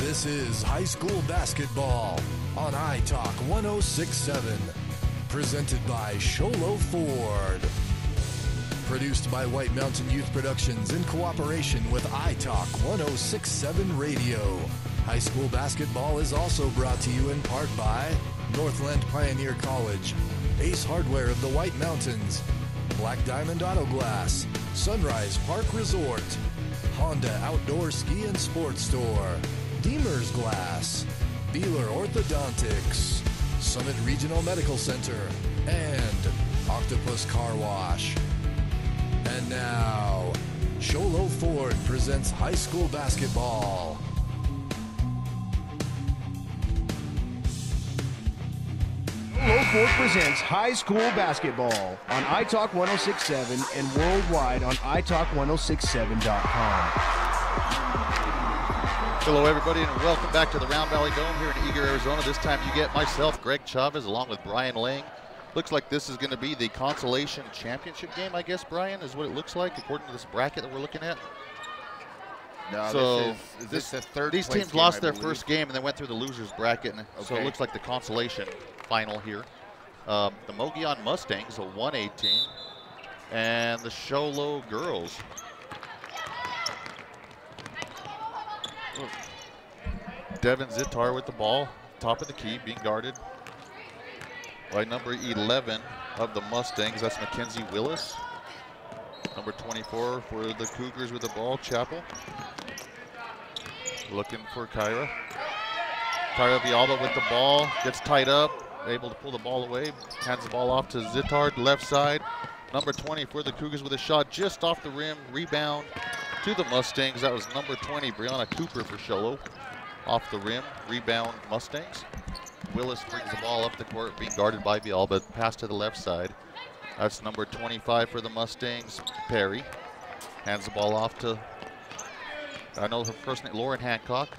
This is high school basketball on iTalk 106.7. Presented by Sholo Ford. Produced by White Mountain Youth Productions in cooperation with iTalk 106.7 Radio. High school basketball is also brought to you in part by Northland Pioneer College, Ace Hardware of the White Mountains, Black Diamond Auto Glass, Sunrise Park Resort, Honda Outdoor Ski and Sports Store, Deemer's Glass, Beeler Orthodontics, Summit Regional Medical Center, and Octopus Car Wash. And now, Sholo Ford presents high school basketball. Sholo Ford presents high school basketball on iTalk 106.7 and worldwide on iTalk1067.com. Hello, everybody, and welcome back to the Round Valley Dome here in Eager, Arizona. This time you get myself, Greg Chavez, along with Brian Lang. Looks like this is going to be the Consolation Championship game, I guess, Brian, is what it looks like, according to this bracket that we're looking at. No, so this the third these place teams game, lost I their believe. first game and then went through the losers bracket, and so it looks like the Consolation final here. The Mogollon Mustangs, a 1A team, and the Sholo Girls. Devin Zitar with the ball, top of the key, being guarded by number 11 of the Mustangs. That's Mackenzie Willis. Number 24 for the Cougars with the ball, Chappell. Looking for Kyra. Kyra Villalba with the ball, gets tied up, able to pull the ball away, hands the ball off to Zitar, left side. Number 20 for the Cougars with a shot just off the rim, rebound to the Mustangs. That was number 20, Brianna Cooper for Sholo. Off the rim, rebound Mustangs. Willis brings the ball up the court, being guarded by Villalba, pass to the left side. That's number 25 for the Mustangs, Perry. Hands the ball off to, I know her first name, Lauren Hancock.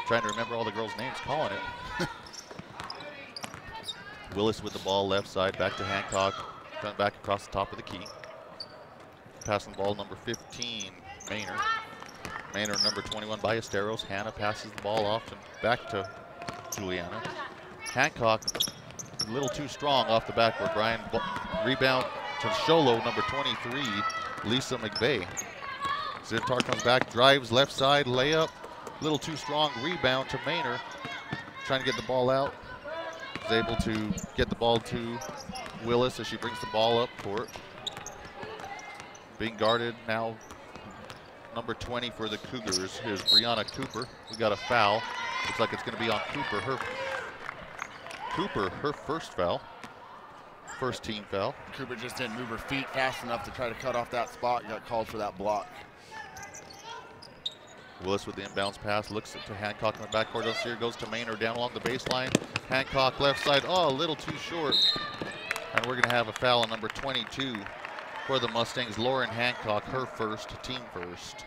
Trying to remember all the girls' names, calling it. Willis with the ball, left side, back to Hancock. Run back across the top of the key. Passing the ball, number 15, Maynard. Maynard, number 21, Ballesteros. Hannah passes the ball off and back to Juliana. Hancock, a little too strong off the backboard. Brian, rebound to Sholo, number 23, Lisa McVeigh. Zitar comes back, drives left side, layup. A little too strong, rebound to Maynard. Trying to get the ball out. Is able to get the ball to Willis as she brings the ball up court. Being guarded now, number 20 for the Cougars is Brianna Cooper. We got a foul. Looks like it's going to be on Cooper. Her first foul. First team foul. Cooper just didn't move her feet fast enough to try to cut off that spot. Got called for that block. Willis with the inbounds pass, looks to Hancock in the backcourt. Here goes to Maynard down along the baseline. Hancock left side, a little too short. And we're going to have a foul on number 22 for the Mustangs, Lauren Hancock, her first, team first.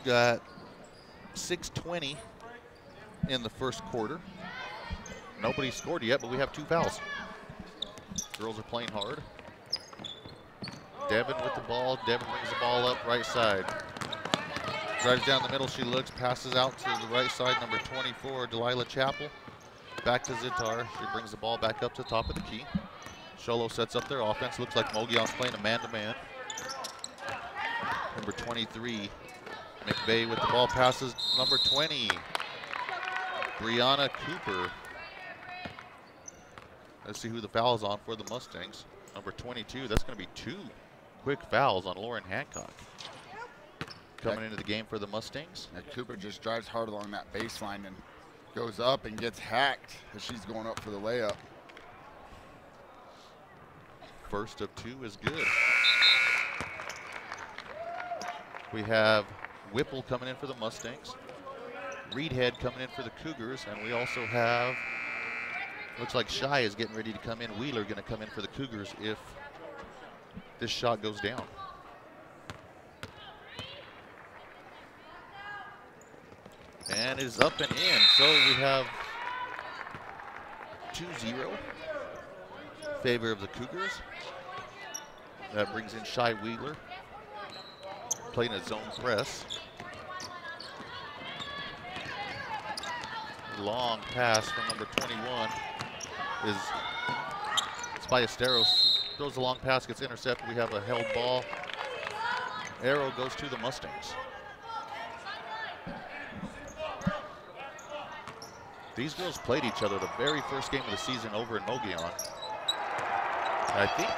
Got 6:20 in the first quarter. Nobody scored yet, but we have 2 fouls. Girls are playing hard. Devin with the ball. Devin brings the ball up right side. Drives down the middle. She looks, passes out to the right side. Number 24, Delilah Chappell. Back to Zitar. She brings the ball back up to the top of the key. Sholo sets up their offense. Looks like Mogollon's playing a man-to-man. Number 23, McVeigh with the ball, passes number 20, Brianna Cooper. Let's see who the foul is on for the Mustangs. Number 22, that's going to be 2 quick fouls on Lauren Hancock. Coming into the game for the Mustangs. And Cooper just drives hard along that baseline and goes up and gets hacked as she's going up for the layup. First of 2 is good. We have Whipple coming in for the Mustangs. Reedhead coming in for the Cougars. And we also have, looks like Shy is getting ready to come in. Wheeler going to come in for the Cougars if this shot goes down. And is up and in. So we have 2-0 favor of the Cougars. That brings in Shy Wheeler, playing a zone press. long pass from number 21 is Ballesteros. Throws a long pass, gets intercepted. We have a held ball. Arrow goes to the Mustangs. These girls played each other the very first game of the season over in Mogollon. I think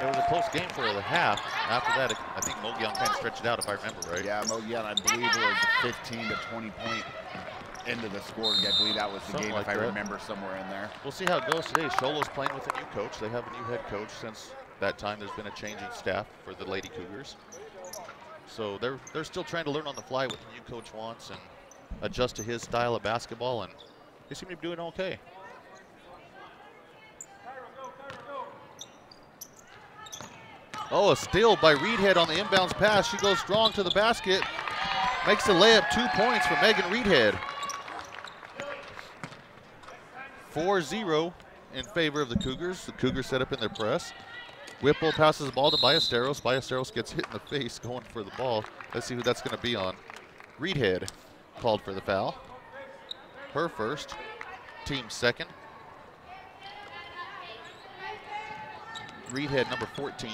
it was a close game for the half. After that, I think Mogollon kind of stretched it out, if I remember right. Yeah, Mogollon, I believe it was a 15 to 20 point into the score. I believe that was the Something game, like if I that. remember somewhere in there. We'll see how it goes today. Sholo's playing with a new coach. They have a new head coach. Since that time, there's been a change in staff for the Lady Cougars. So they're still trying to learn on the fly what the new coach wants and adjust to his style of basketball, and they seem to be doing okay. Oh, a steal by Reedhead on the inbounds pass. She goes strong to the basket. Makes the layup, 2 points for Megan Reedhead. 4-0 in favor of the Cougars. The Cougars set up in their press. Whipple passes the ball to Ballesteros. Ballesteros gets hit in the face going for the ball. Let's see who that's going to be on. Reedhead called for the foul. Her first, team second. Reedhead, number 14.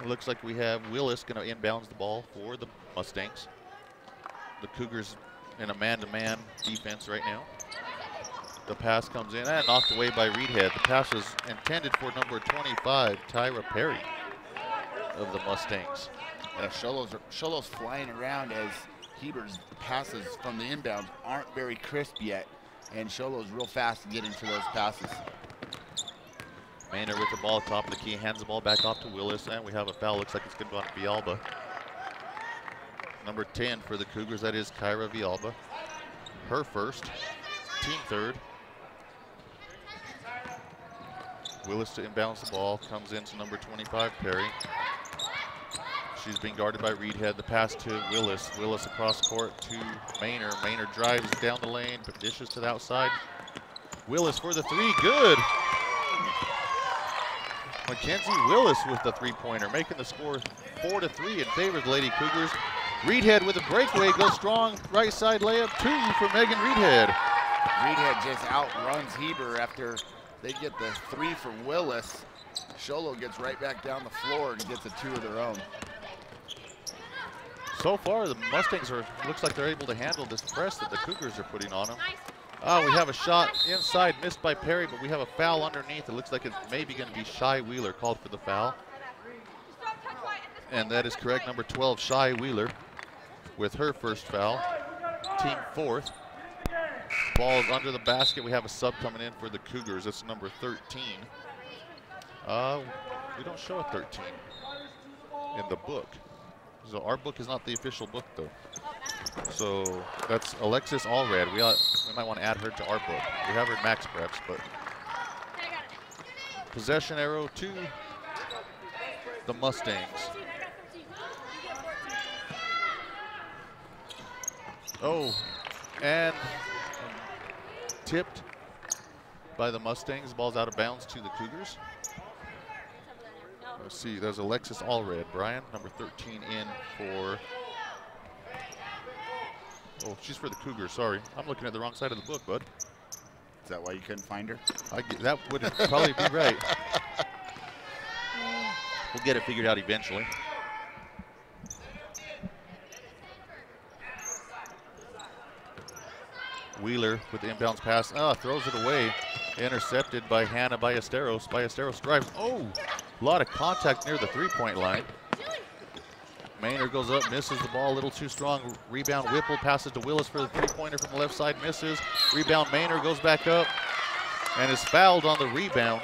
It looks like we have Willis going to inbounds the ball for the Mustangs. The Cougars in a man-to-man defense right now. The pass comes in and knocked away by Reedhead. The pass was intended for number 25, Tyra Perry of the Mustangs. Yeah, Sholo's flying around as Heber's passes from the inbounds aren't very crisp yet, and Sholo's real fast to get into those passes. Maynard with the ball top of the key, hands the ball back off to Willis, and we have a foul. Looks like it's going to go on Villalba. Number 10 for the Cougars, that is Kyra Villalba. Her first, team third. Willis to inbounds the ball, comes into number 25, Perry. She's being guarded by Reedhead. The pass to Willis. Willis across court to Maynard. Maynard drives down the lane, but dishes to the outside. Willis for the three, good. Mackenzie Willis with the three-pointer, making the score 4-3 in favor of the Lady Cougars. Reedhead with a breakaway, goes strong, right side layup, 2 for Megan Reedhead. Reedhead just outruns Heber after they get the 3 from Willis. Sholo gets right back down the floor and gets a 2 of their own. So far, the Mustangs looks like they're able to handle this press that the Cougars are putting on them. Oh, we have a shot inside, missed by Perry, but we have a foul underneath. It looks like it's maybe going to be Shy Wheeler called for the foul. And that is correct, number 12, Shy Wheeler, with her first foul. Team fourth. Ball's under the basket. We have a sub coming in for the Cougars. That's number 13. We don't show a 13 in the book. So our book is not the official book, though. So that's Alexis Allred. We might want to add her to our book. We have her in Max Preps, but possession arrow to the Mustangs. Oh, and tipped by the Mustangs. Ball's out of bounds to the Cougars. Let's see, there's Alexis Allred. Brian, number 13 in for... Oh, she's for the Cougars, sorry. I'm looking at the wrong side of the book, bud. Is that why you couldn't find her? That would probably be right. We'll get it figured out eventually. Wheeler with the inbounds pass. Throws it away. Intercepted by Hannah Ballesteros. Ballesteros drives. Oh, a lot of contact near the three-point line. Maynard goes up, misses the ball a little too strong. Rebound, Whipple passes to Willis for the three-pointer from the left side, misses. Rebound, Maynard goes back up and is fouled on the rebound.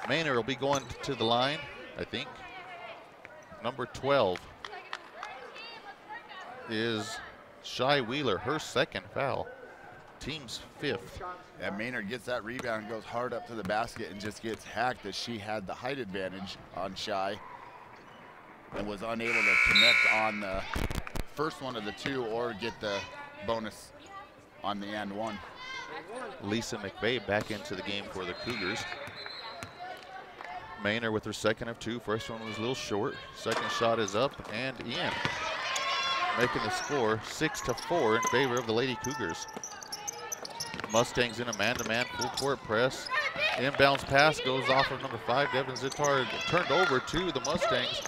Maynard will be going to the line, I think. Number 12 is Shy Wheeler, her second foul. Team's fifth. Yeah, Maynard gets that rebound, goes hard up to the basket, and just gets hacked as she had the height advantage on Shy and was unable to connect on the first one of the two or get the bonus on the and one. Lisa McVeigh back into the game for the Cougars. Maynard with her second of two. First one was a little short. Second shot is up and in. making the score 6-4 in favor of the Lady Cougars. Mustangs in a man-to-man full court press. Inbounds pass goes off of number 5, Devin Zittar, turned over to the Mustangs.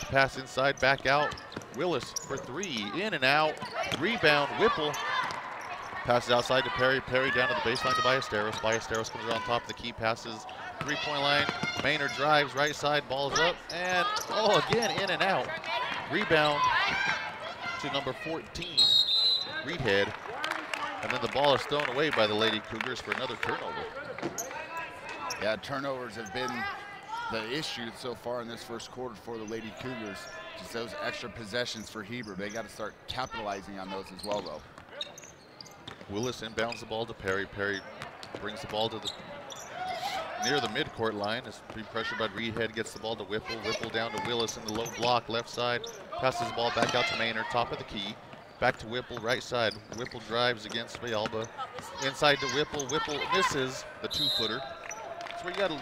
Pass inside, back out. Willis for 3, in and out. Rebound, Whipple. Passes outside to Perry. Perry down to the baseline to Ballesteros. Ballesteros comes around top of the key, passes three-point line. Maynard drives, right side, ball's up, and again, in and out. Rebound to number 14, Reedhead. And then the ball is thrown away by the Lady Cougars for another turnover. Yeah, turnovers have been the issue so far in this first quarter for the Lady Cougars. Just those extra possessions for Heber. They got to start capitalizing on those as well, though. Willis inbounds the ball to Perry. Perry brings the ball to near the midcourt line. Is pre-pressured by Reedhead, gets the ball to Whipple. Whipple down to Willis in the low block, left side. Passes the ball back out to Maynard, top of the key. Back to Whipple, right side. Whipple drives against Villalba. Inside to Whipple. Whipple misses the 2-footer. That's where you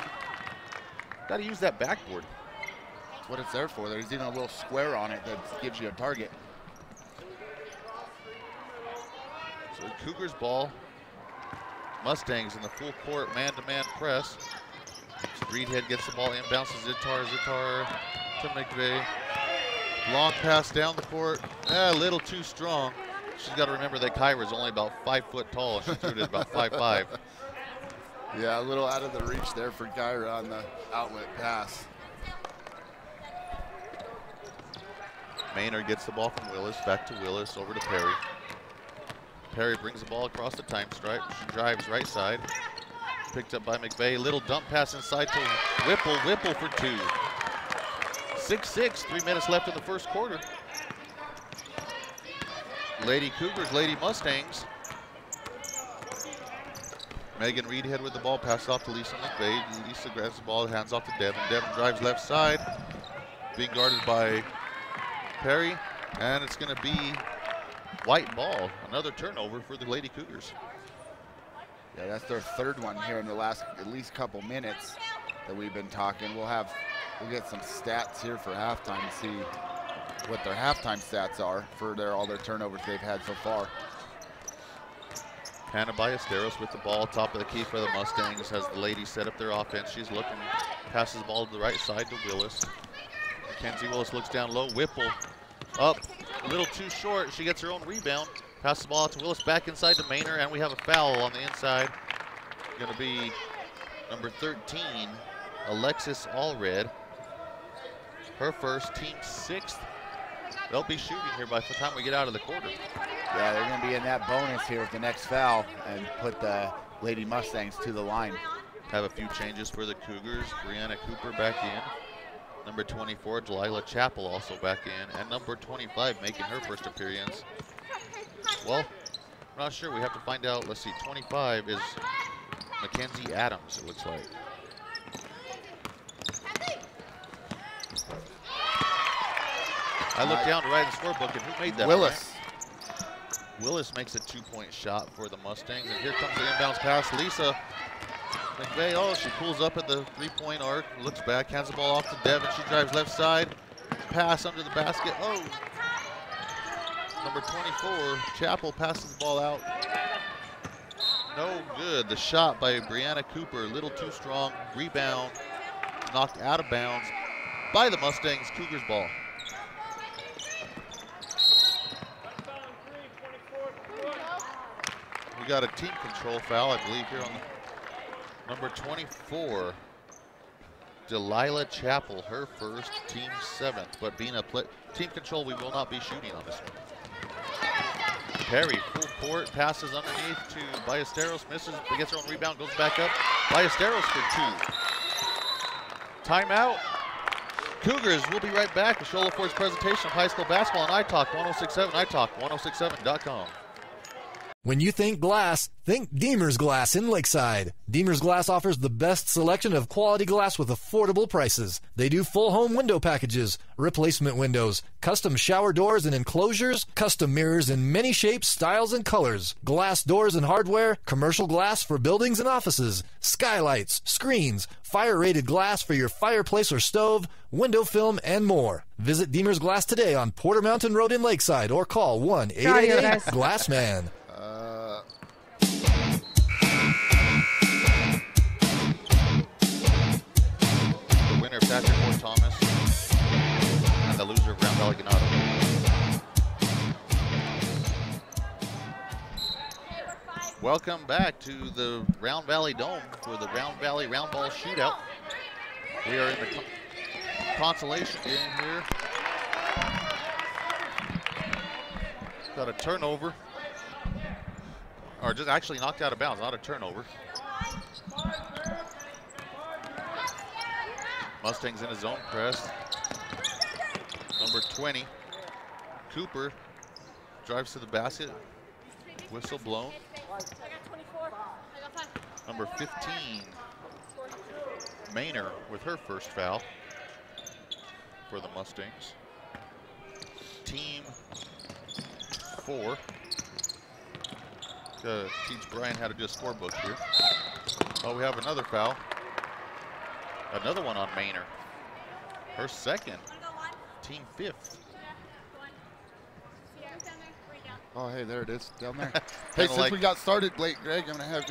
gotta use that backboard. That's what it's there for. There's even a little square on it that gives you a target. So Cougars ball. Mustangs in the full court man-to-man press. Reedhead gets the ball inbounds to Zittar. Zittar to McVeigh. Long pass down the court, a little too strong. She's got to remember that Kyra's only about 5 foot tall. She threw it at about 5'5". Yeah, a little out of the reach there for Kyra on the outlet pass. Maynard gets the ball from Willis, back to Willis, over to Perry. Perry brings the ball across the time stripe. She drives right side. Picked up by McVeigh. Little dump pass inside to Whipple. Whipple for 2. 6-6, 3 minutes left in the first quarter. Lady Cougars, Lady Mustangs. Megan Reedhead with the ball, passes off to Lisa McVeigh. Lisa grabs the ball, hands off to Devin. Devin drives left side, being guarded by Perry, and it's going to be white ball. Another turnover for the Lady Cougars. Yeah, that's their 3rd one here in the last at least couple minutes that we've been talking. We'll get some stats here for halftime to see what their halftime stats are for all their turnovers they've had so far. Hannah Ballesteros with the ball, top of the key for the Mustangs, has the ladies set up their offense. She's looking, passes the ball to the right side to Willis. Mackenzie Willis looks down low, Whipple up, a little too short. She gets her own rebound, passes the ball out to Willis, back inside to Maynard, and we have a foul on the inside. Going to be number 13, Alexis Allred. Her first, team 6th. They'll be shooting here by the time we get out of the quarter. Yeah, they're going to be in that bonus here with the next foul and put the Lady Mustangs to the line. Have a few changes for the Cougars. Brianna Cooper back in. Number 24, Delilah Chappell also back in. And number 25 making her first appearance. Well, I'm not sure. We have to find out. Let's see, 25 is Mackenzie Adams, it looks like. I looked down to right in the scorebook, and who made that? Willis. Right? Willis makes a 2-point shot for the Mustangs, and here comes the inbounds pass. Lisa McVeigh, she pulls up at the 3-point arc, looks back, hands the ball off to Devin. She drives left side, pass under the basket. Number 24, Chappell passes the ball out. No good. The shot by Brianna Cooper, a little too strong. Rebound, knocked out of bounds by the Mustangs. Cougars ball. We got a team control foul, I believe, here on the number 24, Delilah Chappell, her first, team 7th. But being a team control, we will not be shooting on this one. Perry, full court, passes underneath to Ballesteros, misses, gets her own rebound, goes back up. Ballesteros for 2. Timeout. Cougars, we'll be right back with Shola Ford's presentation of high school basketball on iTalk 106.7, iTalk 106.7.com. When you think glass, think Deemer's Glass in Lakeside. Deemer's Glass offers the best selection of quality glass with affordable prices. They do full home window packages, replacement windows, custom shower doors and enclosures, custom mirrors in many shapes, styles, and colors, glass doors and hardware, commercial glass for buildings and offices, skylights, screens, fire-rated glass for your fireplace or stove, window film, and more. Visit Deemer's Glass today on Porter Mountain Road in Lakeside or call 1-888-GLASSMAN. The winner, Patrick Ford Thomas, and the loser, Round Valley Ganado. Welcome back to the Round Valley Dome for the Round Valley Roundball Shootout. We are in the consolation game here. Got a turnover. Or just actually knocked out of bounds, not a turnover. Mustangs in a zone press. Number 20, Cooper, drives to the basket. Whistle blown. Number 15, Maynor with her first foul for the Mustangs. Team 4. Teach Brian how to do a scorebook here. Oh, we have another foul. Another one on Maynor. Her second. Team 5th. Oh, hey, there it is, down there. Hey, since we got started late, Greg, I'm going to have,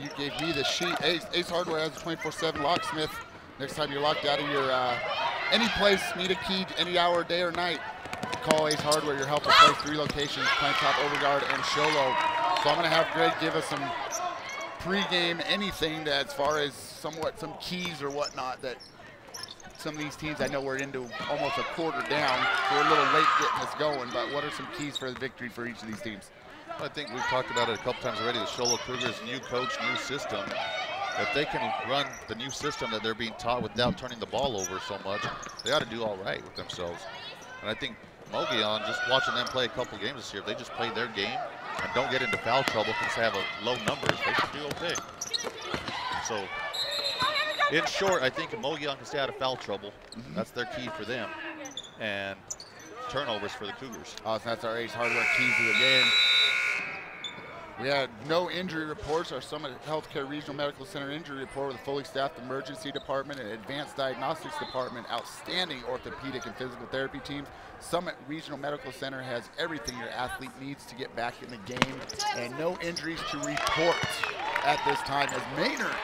you gave me the sheet. Ace Hardware has a 24/7 locksmith. Next time you're locked out of your, any place, need a key any hour, day or night, call Ace Hardware. Your help will place 3 locations, Pine Top, Overguard, and Sholo. So I'm going to have Greg give us some pre-game anything that, as far as somewhat some keys or whatnot, that some of these teams, I know we're into almost a quarter down, so we're a little late getting this going, but what are some keys for the victory for each of these teams? I think we've talked about it a couple times already. The Sholo Cougars' new coach, new system. If they can run the new system that they're being taught without turning the ball over so much, they ought to do all right with themselves. And I think Mogollon, just watching them play a couple games this year, if they just play their game and don't get into foul trouble because they have a low numbers, they should do okay. So, in short, I think if Mogollon can stay out of foul trouble, that's their key for them. And turnovers for the Cougars. So that's our Ace Hardware keys of the game. We had no injury reports. Our Summit Healthcare Regional Medical Center injury report with a fully staffed emergency department and advanced diagnostics department, outstanding orthopedic and physical therapy teams. Summit Regional Medical Center has everything your athlete needs to get back in the game, and no injuries to report at this time as Maynor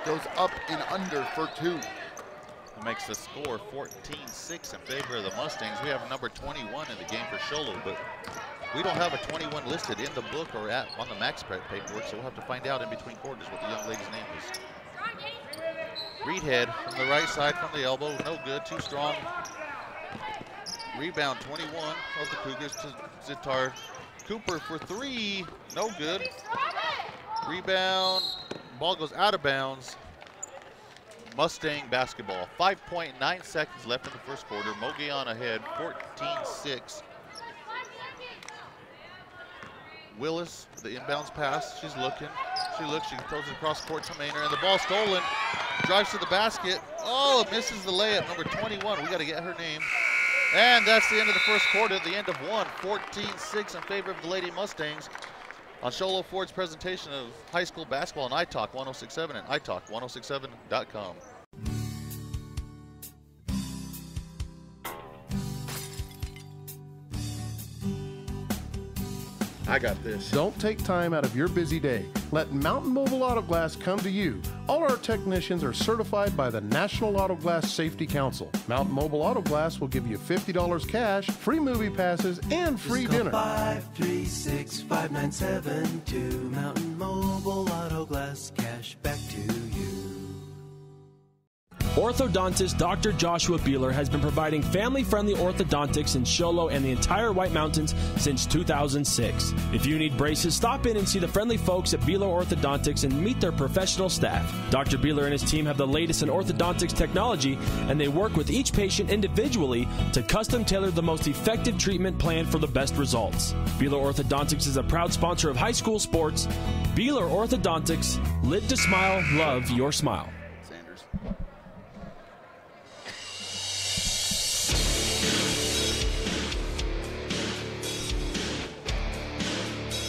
goes up and under for 2. It makes the score 14-6 in favor of the Mustangs. We have number 21 in the game for Sholo, but we don't have a 21 listed in the book or on the max paperwork, so we'll have to find out in between quarters what the young lady's name is. Reedhead from the right side from the elbow, no good, too strong. Rebound 21 of the Cougars to Zitar. Cooper for 3, no good. Rebound, ball goes out of bounds. Mustang basketball. 5.9 seconds left in the first quarter. Mogollon ahead, 14-6. Willis, the inbounds pass. She's looking. She looks. She throws it across court to Maynor, and the ball stolen. Drives to the basket. Oh, it misses the layup. Number 21. We got to get her name. And that's the end of the first quarter. The end of one. 14-6 in favor of the Lady Mustangs. On Sholo Ford's presentation of high school basketball on iTalk 106.7 and iTalk106.7.com. I got this. Don't take time out of your busy day. Let Mountain Mobile Auto Glass come to you. All our technicians are certified by the National Auto Glass Safety Council. Mountain Mobile Auto Glass will give you $50 cash, free movie passes, and free dinner. 536-5972. Mountain Mobile Auto Glass, cash back to you. Orthodontist Dr. Joshua Beeler has been providing family-friendly orthodontics in Show Low and the entire White Mountains since 2006. If you need braces, stop in and see the friendly folks at Beeler Orthodontics and meet their professional staff. Dr. Beeler and his team have the latest in orthodontics technology, and they work with each patient individually to custom tailor the most effective treatment plan for the best results. Beeler Orthodontics is a proud sponsor of high school sports. Beeler Orthodontics, live to smile, love your smile. Sanders.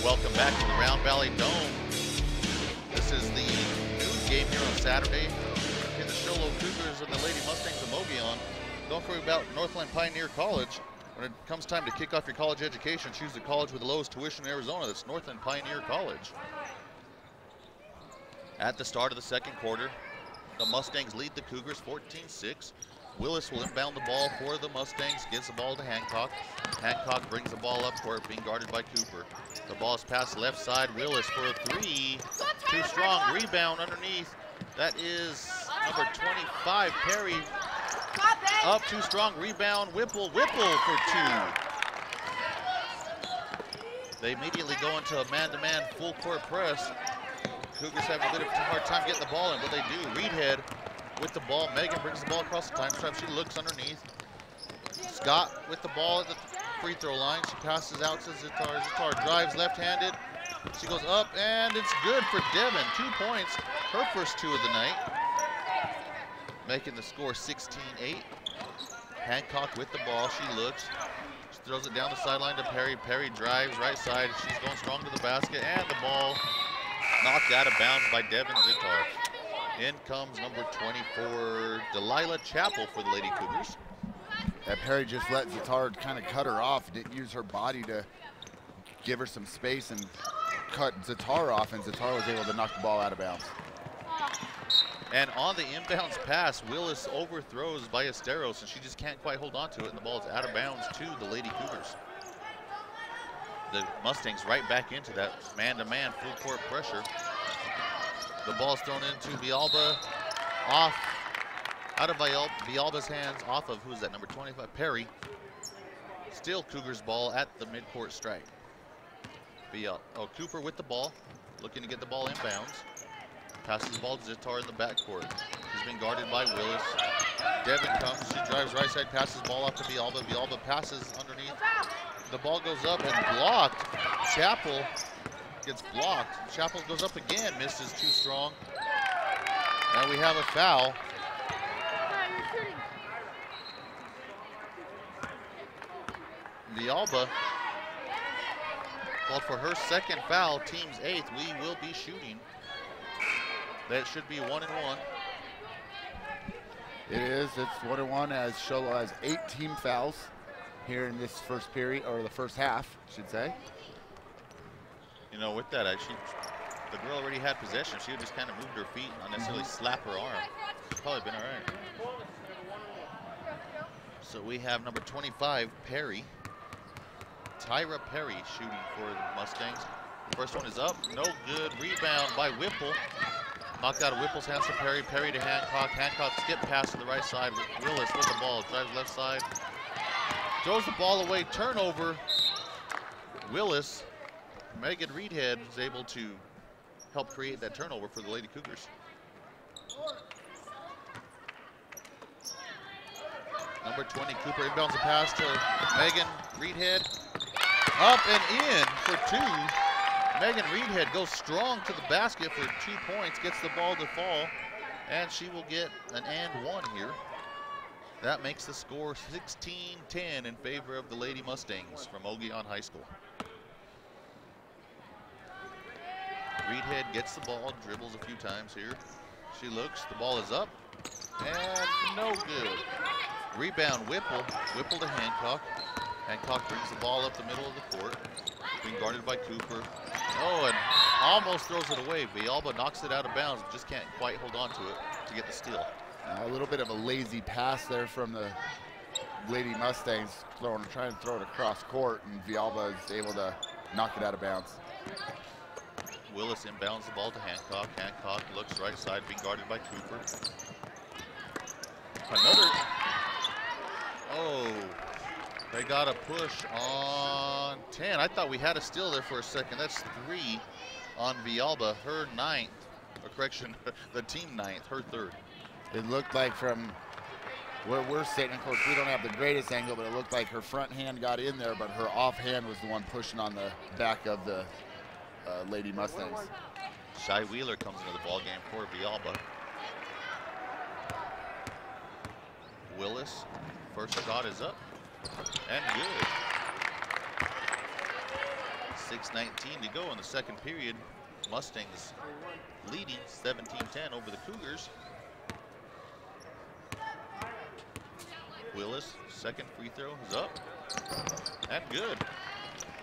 Welcome back to the Round Valley Dome. This is the noon game here on Saturday. In the Show Low Cougars and the Lady Mustangs of Mogollon. Don't forget about Northland Pioneer College. When it comes time to kick off your college education, choose the college with the lowest tuition in Arizona. That's Northland Pioneer College. At the start of the second quarter, the Mustangs lead the Cougars 14-6. Willis will inbound the ball for the Mustangs, gives the ball to Hancock. Hancock brings the ball up court, being guarded by Cooper. The ball is passed left side. Willis for a three. Too strong. Rebound underneath. That is number 25, Perry. Up too strong. Rebound. Whipple for two. They immediately go into a man-to-man full court press. Cougars have a bit of a hard time getting the ball in, but they do. Reedhead with the ball. Megan brings the ball across the time stripe. She looks underneath. Scott with the ball at the free throw line. She passes out to Zitar. Zitar drives left-handed. She goes up, and it's good for Devin. 2 points, her first 2 of the night. Making the score 16-8. Hancock with the ball. She looks. She throws it down the sideline to Perry. Perry drives right side. She's going strong to the basket, and the ball knocked out of bounds by Devin Zitar. In comes number 24, Delilah Chappell for the Lady Cougars. That Perry just let Zitar kind of cut her off. Didn't use her body to give her some space and cut Zitar off, and Zitar was able to knock the ball out of bounds. And on the inbounds pass, Willis overthrows Ballesteros, and she just can't quite hold on to it, and the ball is out of bounds to the Lady Cougars. The Mustangs right back into that man-to-man full court pressure. The ball's thrown into Villalba, off, out of Villalba's hands, off of, who's that, number 25, Perry. Still Cougars ball at the midcourt stripe. Cooper with the ball, looking to get the ball inbounds. Passes the ball to Zitar in the backcourt. He's been guarded by Willis. Devin comes, she drives right side, passes the ball up to Villalba. Villalba passes underneath. The ball goes up and blocked. Chappell gets blocked. Chappell goes up again, misses too strong. And we have a foul. Villalba called for her second foul, team's 8th. We will be shooting. That should be 1-1. It is. It's 1-1 as Show Low has 8 team fouls here in this first period, or the first half, I should say. You know, with that, the girl already had possession. She would just kind of moved her feet, not necessarily slap her arm. It's probably been all right. So we have number 25, Perry. Tyra Perry shooting for the Mustangs. First one is up, no good. Rebound by Whipple. Knocked out of Whipple's hands to Perry. Perry to Hancock. Hancock skip pass to the right side. Willis with the ball, drives left side. Throws the ball away, turnover. Willis. Megan Reedhead is able to help create that turnover for the Lady Cougars. Number 20, Cooper inbounds the pass to Megan Reedhead. Up and in for 2. Megan Reedhead goes strong to the basket for 2 points, gets the ball to fall, and she will get an and 1 here. That makes the score 16-10 in favor of the Lady Mustangs from Mogollon High School. Reedhead gets the ball, dribbles a few times here. She looks, the ball is up, and no good. Rebound Whipple, Whipple to Hancock. Hancock brings the ball up the middle of the court, being guarded by Cooper. Oh, and almost throws it away. Villalba knocks it out of bounds, just can't quite hold on to it to get the steal. A little bit of a lazy pass there from the Lady Mustangs, trying to throw it across court, and Villalba is able to knock it out of bounds. Willis inbounds the ball to Hancock. Hancock looks right side, being guarded by Cooper. Another. Oh, they got a push on 10. I thought we had a steal there for a second. That's 3 on Villalba, her 9th, or correction, the team 9th, her 3rd. It looked like from where we're sitting, of course, we don't have the greatest angle, but it looked like her front hand got in there, but her off hand was the one pushing on the back of the Lady Mustangs. Shy Wheeler comes into the ball game for Villalba. Willis, first shot is up and good. 6:19 to go in the second period. Mustangs leading 17-10 over the Cougars. Willis, second free throw is up and good.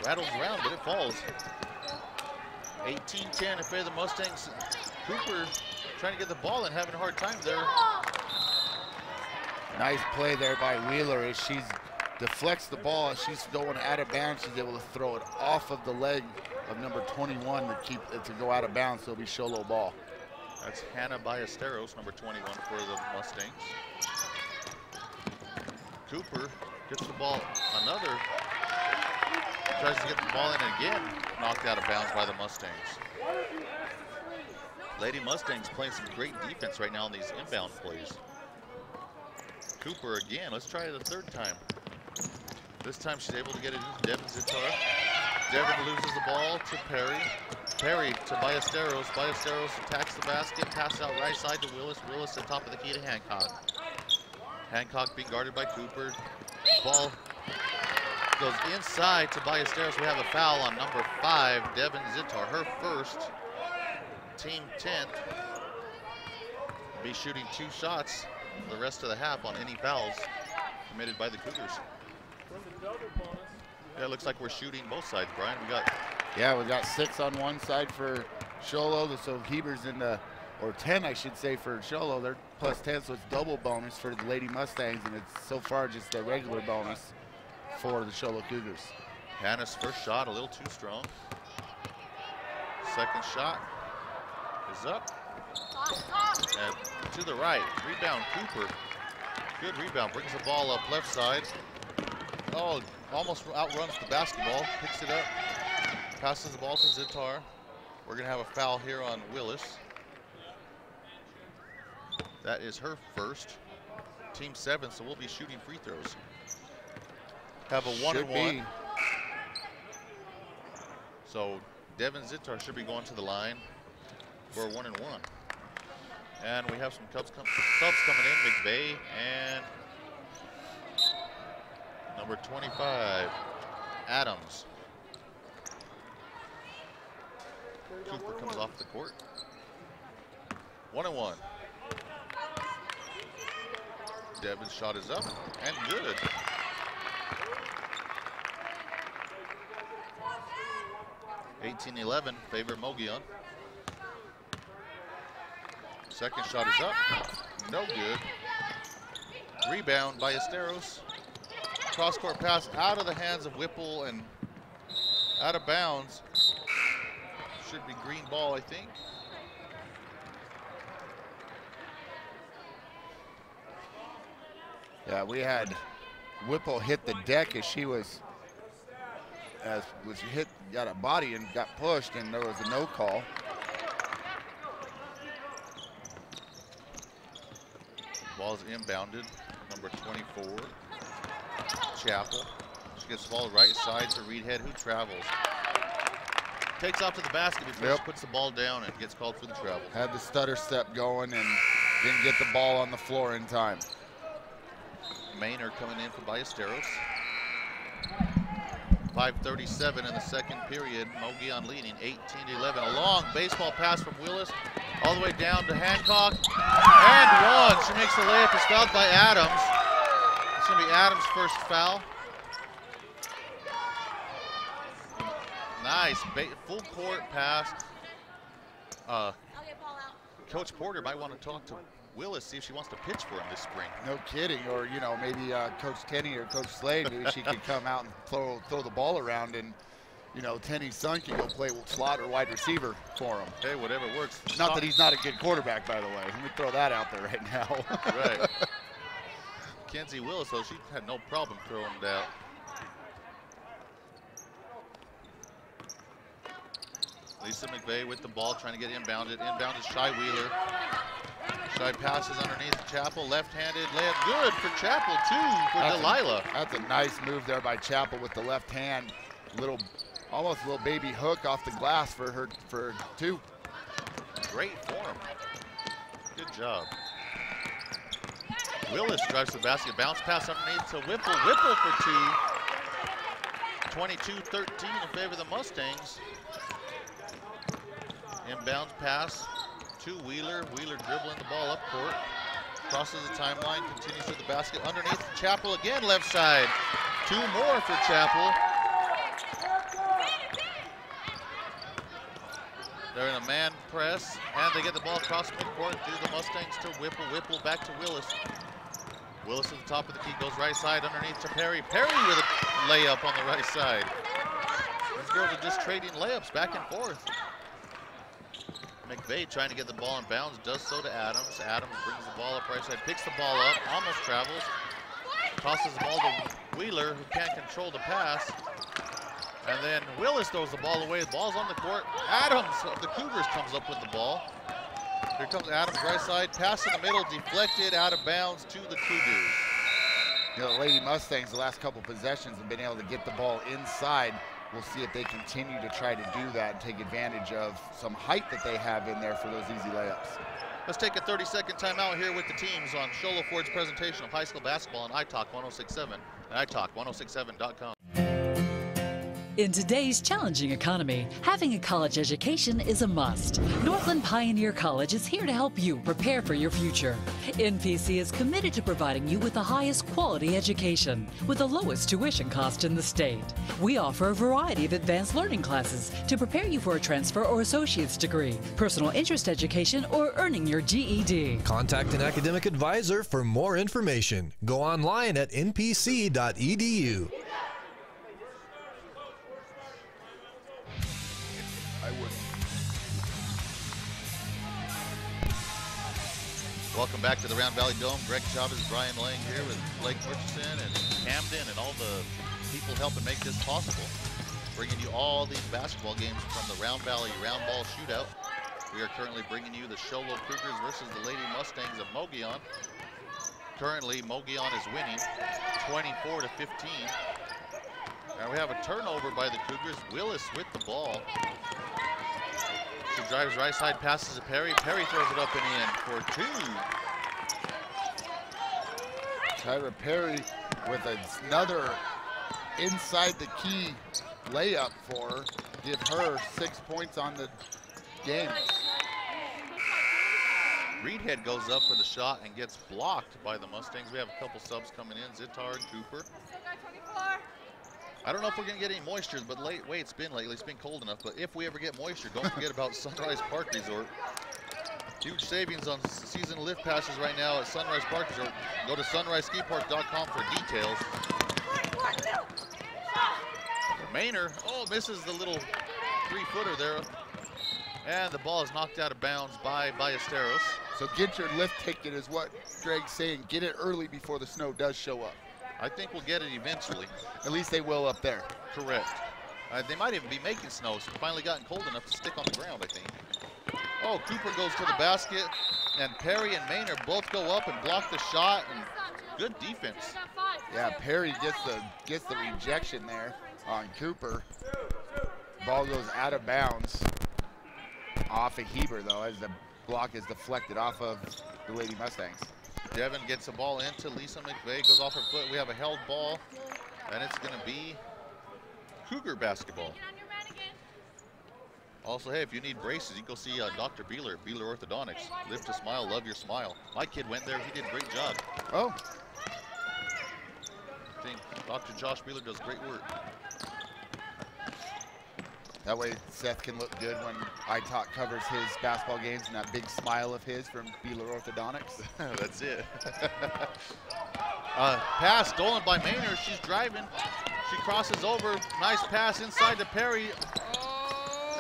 Rattles around, but it falls. 18-10 in favor of the Mustangs. Cooper trying to get the ball and having a hard time there. Nice play there by Wheeler as she deflects the ball. As she's going out of bounds, she's able to throw it off of the leg of number 21 to keep it to go out of bounds, so it'll be Sholo ball. That's Hannah Ballesteros, number 21 for the Mustangs. Cooper gets the ball, another, tries to get the ball in again, knocked out of bounds by the Mustangs. Lady Mustangs playing some great defense right now on these inbound plays. Cooper again, let's try it a third time. This time she's able to get it into Devin Zitar. Devin loses the ball to Perry. Perry to Ballesteros. Ballesteros attacks the basket, passes out right side to Willis. Willis at top of the key to Hancock. Hancock being guarded by Cooper. Ball goes inside to Ballesteros. We have a foul on number 5, Devin Zitar, her first, team 10th. Be shooting 2 shots the rest of the half on any fouls committed by the Cougars. Yeah, it looks like we're shooting both sides, Brian. We got 6 on one side for Sholo, so Heber's in the, or 10 I should say for Sholo. They're plus 10, so it's double bonus for the Lady Mustangs, and it's so far just a regular bonus for the Sholo Cougars. Hannah's first shot a little too strong. Second shot is up. And to the right, rebound Cooper. Good rebound, brings the ball up left side. Oh, almost outruns the basketball, picks it up, passes the ball to Zitar. We're gonna have a foul here on Willis. That is her first, team 7, so we'll be shooting free throws. Have a 1-and-1. So Devin Zitar should be going to the line for a 1-and-1. And we have some subs coming in, McVeigh and number 25, Adams. Cooper comes off the court. 1-and-1. Devin's shot is up and good. (18-11) favor Mogollon. Second shot is up, no good. Rebound by Ballesteros. Cross-court pass out of the hands of Whipple and out of bounds. Should be green ball, I think. Yeah, we had Whipple hit the deck as she was hit, got a body and got pushed, and there was a no call. Ball is inbounded, number 24, Chapel. She gets the ball right side to Reedhead, who travels. Takes off to the basket before she puts the ball down and gets called for the travel. Had the stutter step going and didn't get the ball on the floor in time. Maynard coming in for Ballesteros. 5:37 in the second period. Mogollon leading 18-11. A long baseball pass from Willis all the way down to Hancock. And 1. She makes the layup. It's fouled by Adams. It's going to be Adams' first foul. Nice full court pass. Coach Porter might want to talk to Willis, see if she wants to pitch for him this spring. No kidding, or maybe Coach Tenney or Coach Slade, maybe she could come out and throw the ball around, and Tenney's son can go play slot or wide receiver for him. Hey, whatever works. Not that he's not a good quarterback, by the way. Let me throw that out there right now. Right. Mackenzie Willis, so she had no problem throwing it out. Lisa McVeigh with the ball, trying to get inbounded. Inbound is Shy Wheeler. Shy passes underneath Chappell, left-handed layup, good for Chappell too, for Delilah. That's a nice move there by Chappell with the left hand. Almost a little baby hook off the glass for two. Great form. Good job. Willis drives to the basket, bounce pass underneath to Whipple. Whipple for two. 22-13 in favor of the Mustangs. Inbounds pass to Wheeler. Wheeler dribbling the ball up court. Crosses the timeline, continues to the basket. Underneath Chappell again, left side. Two more for Chappell. They're in a man press, and they get the ball across midcourt through the Mustangs to Whipple. Whipple back to Willis. Willis at the top of the key, goes right side underneath to Perry. Perry with a layup on the right side. These girls are just trading layups back and forth. McVeigh trying to get the ball in bounds, does so to Adams. Adams brings the ball up right side, picks the ball up, almost travels. Tosses the ball to Wheeler, who can't control the pass. And then Willis throws the ball away. The ball's on the court. Adams of the Cougars comes up with the ball. Here comes Adams right side. Pass in the middle, deflected, out of bounds to the Cougars. You know, the Lady Mustangs, the last couple possessions, have been able to get the ball inside. We'll see if they continue to try to do that and take advantage of some height that they have in there for those easy layups. Let's take a 30-second timeout here with the teams on Sholo Ford's presentation of high school basketball on iTalk 1067 and iTalk1067.com. In today's challenging economy, having a college education is a must. Northland Pioneer College is here to help you prepare for your future. NPC is committed to providing you with the highest quality education with the lowest tuition cost in the state. We offer a variety of advanced learning classes to prepare you for a transfer or associate's degree, personal interest education, or earning your GED. Contact an academic advisor for more information. Go online at npc.edu. Welcome back to the Round Valley Dome. Greg Chavez, Brian Lang here with Blake Murchison and Camden and all the people helping make this possible. Bringing you all these basketball games from the Round Valley Roundball Shootout. We are currently bringing you the Sholo Cougars versus the Lady Mustangs of Mogollon. Currently, Mogollon is winning 24-15. And we have a turnover by the Cougars. Willis with the ball. She drives right side, passes to Perry. Perry throws it up and in for two. Tyra Perry with another inside the key layup for her. Give her 6 points on the game. Reedhead goes up for the shot and gets blocked by the Mustangs. We have a couple subs coming in, Zitar and Cooper. I don't know if we're going to get any moisture, but the way it's been lately, it's been cold enough. But if we ever get moisture, don't forget about Sunrise Park Resort. Huge savings on season lift passes right now at Sunrise Park Resort. Go to sunriseskipark.com for details. Maynor, misses the little three-footer there. And the ball is knocked out of bounds by Ballesteros. So get your lift ticket is what Greg's saying. Get it early before the snow does show up. I think we'll get it eventually. At least they will up there. Correct. They might even be making snow, so it's finally gotten cold enough to stick on the ground, I think. Oh, Cooper goes to the basket, and Perry and Maynor both go up and block the shot, and good defense. Yeah, Perry gets the rejection there on Cooper. Ball goes out of bounds off of Heber, though, as the block is deflected off of the Lady Mustangs. Devin gets the ball into Lisa McVeigh, goes off her foot. We have a held ball, and it's going to be Cougar basketball. Also, hey, if you need braces, you can go see Dr. Beeler at Beeler Orthodontics. Live to smile, love your smile. My kid went there. He did a great job. Oh. I think Dr. Josh Beeler does great work. That way Seth can look good when iTalk covers his basketball games and that big smile of his from Beeler Orthodontics. That's it. Pass stolen by Maynor. She's driving. She crosses over. Nice pass inside to Perry.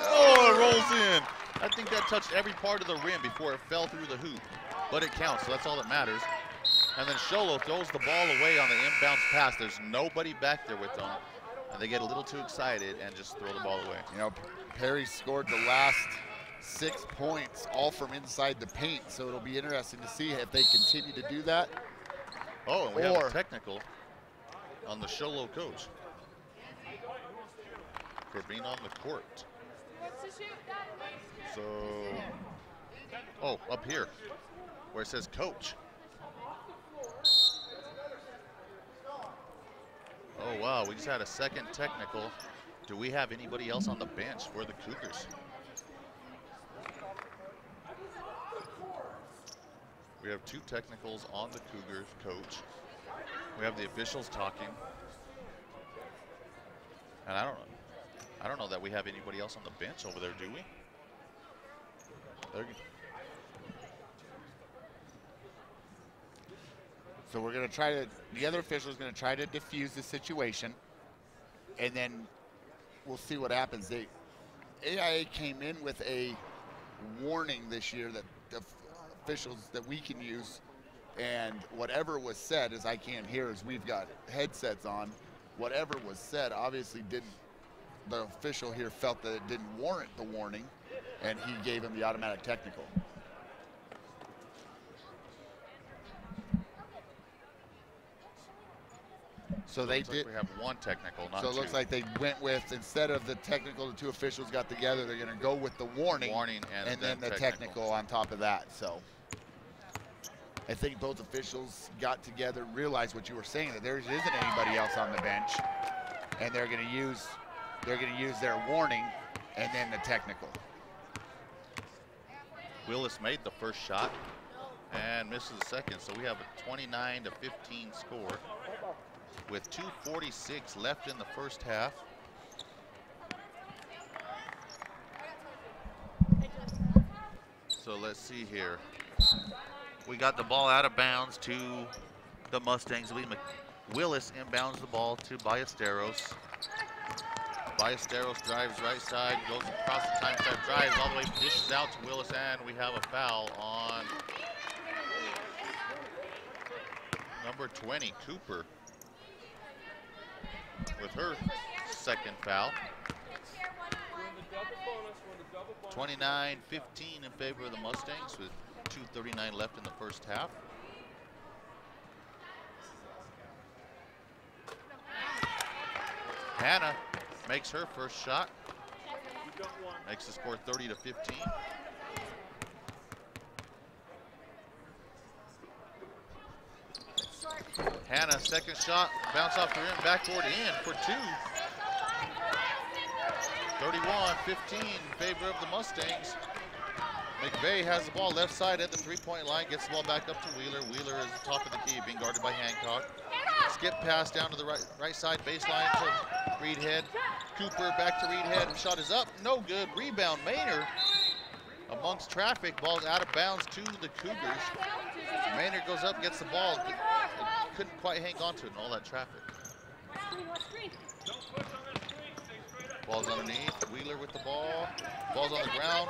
Oh, it rolls in. I think that touched every part of the rim before it fell through the hoop. But it counts, so that's all that matters. And then Sholo throws the ball away on the inbounds pass. There's nobody back there with them. And they get a little too excited and just throw the ball away. You know, Perry scored the last 6 points all from inside the paint, so it'll be interesting to see if they continue to do that. Oh, and we have a technical on the Sholo coach for being on the court. So, oh, up here where it says coach. Oh, wow, we just had a second technical. Do we have anybody else on the bench for the Cougars? We have 2 technicals on the Cougars coach. We have the officials talking. And I don't know that we have anybody else on the bench over there, do we? So we're going to try to, the other official is going to try to diffuse the situation, and then we'll see what happens. AIA came in with a warning this year that the officials that we can use, and whatever was said, as I can't hear as we've got headsets on, whatever was said obviously the official here felt that it didn't warrant the warning, and he gave him the automatic technical. So they did. We have 1 technical, not 2. So it looks like they went with, instead of the technical, the 2 officials got together. They're going to go with the warning and then the technical on top of that. So I think both officials got together, realized what you were saying, that there isn't anybody else on the bench, and they're going to use their warning and then the technical. Willis made the first shot and misses the second, so we have a 29-15 score with 2:46 left in the first half. So let's see here. We got the ball out of bounds to the Mustangs. Willis inbounds the ball to Ballesteros. Ballesteros drives right side, goes across the time step, drives all the way, dishes out to Willis, and we have a foul on number 20, Cooper, with her second foul. 29-15 in favor of the Mustangs with 2:39 left in the first half. Hannah makes her first shot, makes the score 30-15. Hannah, second shot, bounce off the rim, backboard in for 2. 31-15 in favor of the Mustangs. McVeigh has the ball left side at the three-point line, gets the ball back up to Wheeler. Wheeler is the top of the key, being guarded by Hancock. Skip pass down to the right side baseline to Reedhead. Cooper back to Reedhead, shot is up, no good. Rebound, Maynard amongst traffic, ball's out of bounds to the Cougars. Maynard goes up, gets the ball, couldn't quite hang on to it in all that traffic. Ball's underneath, Wheeler with the ball, ball's on the ground.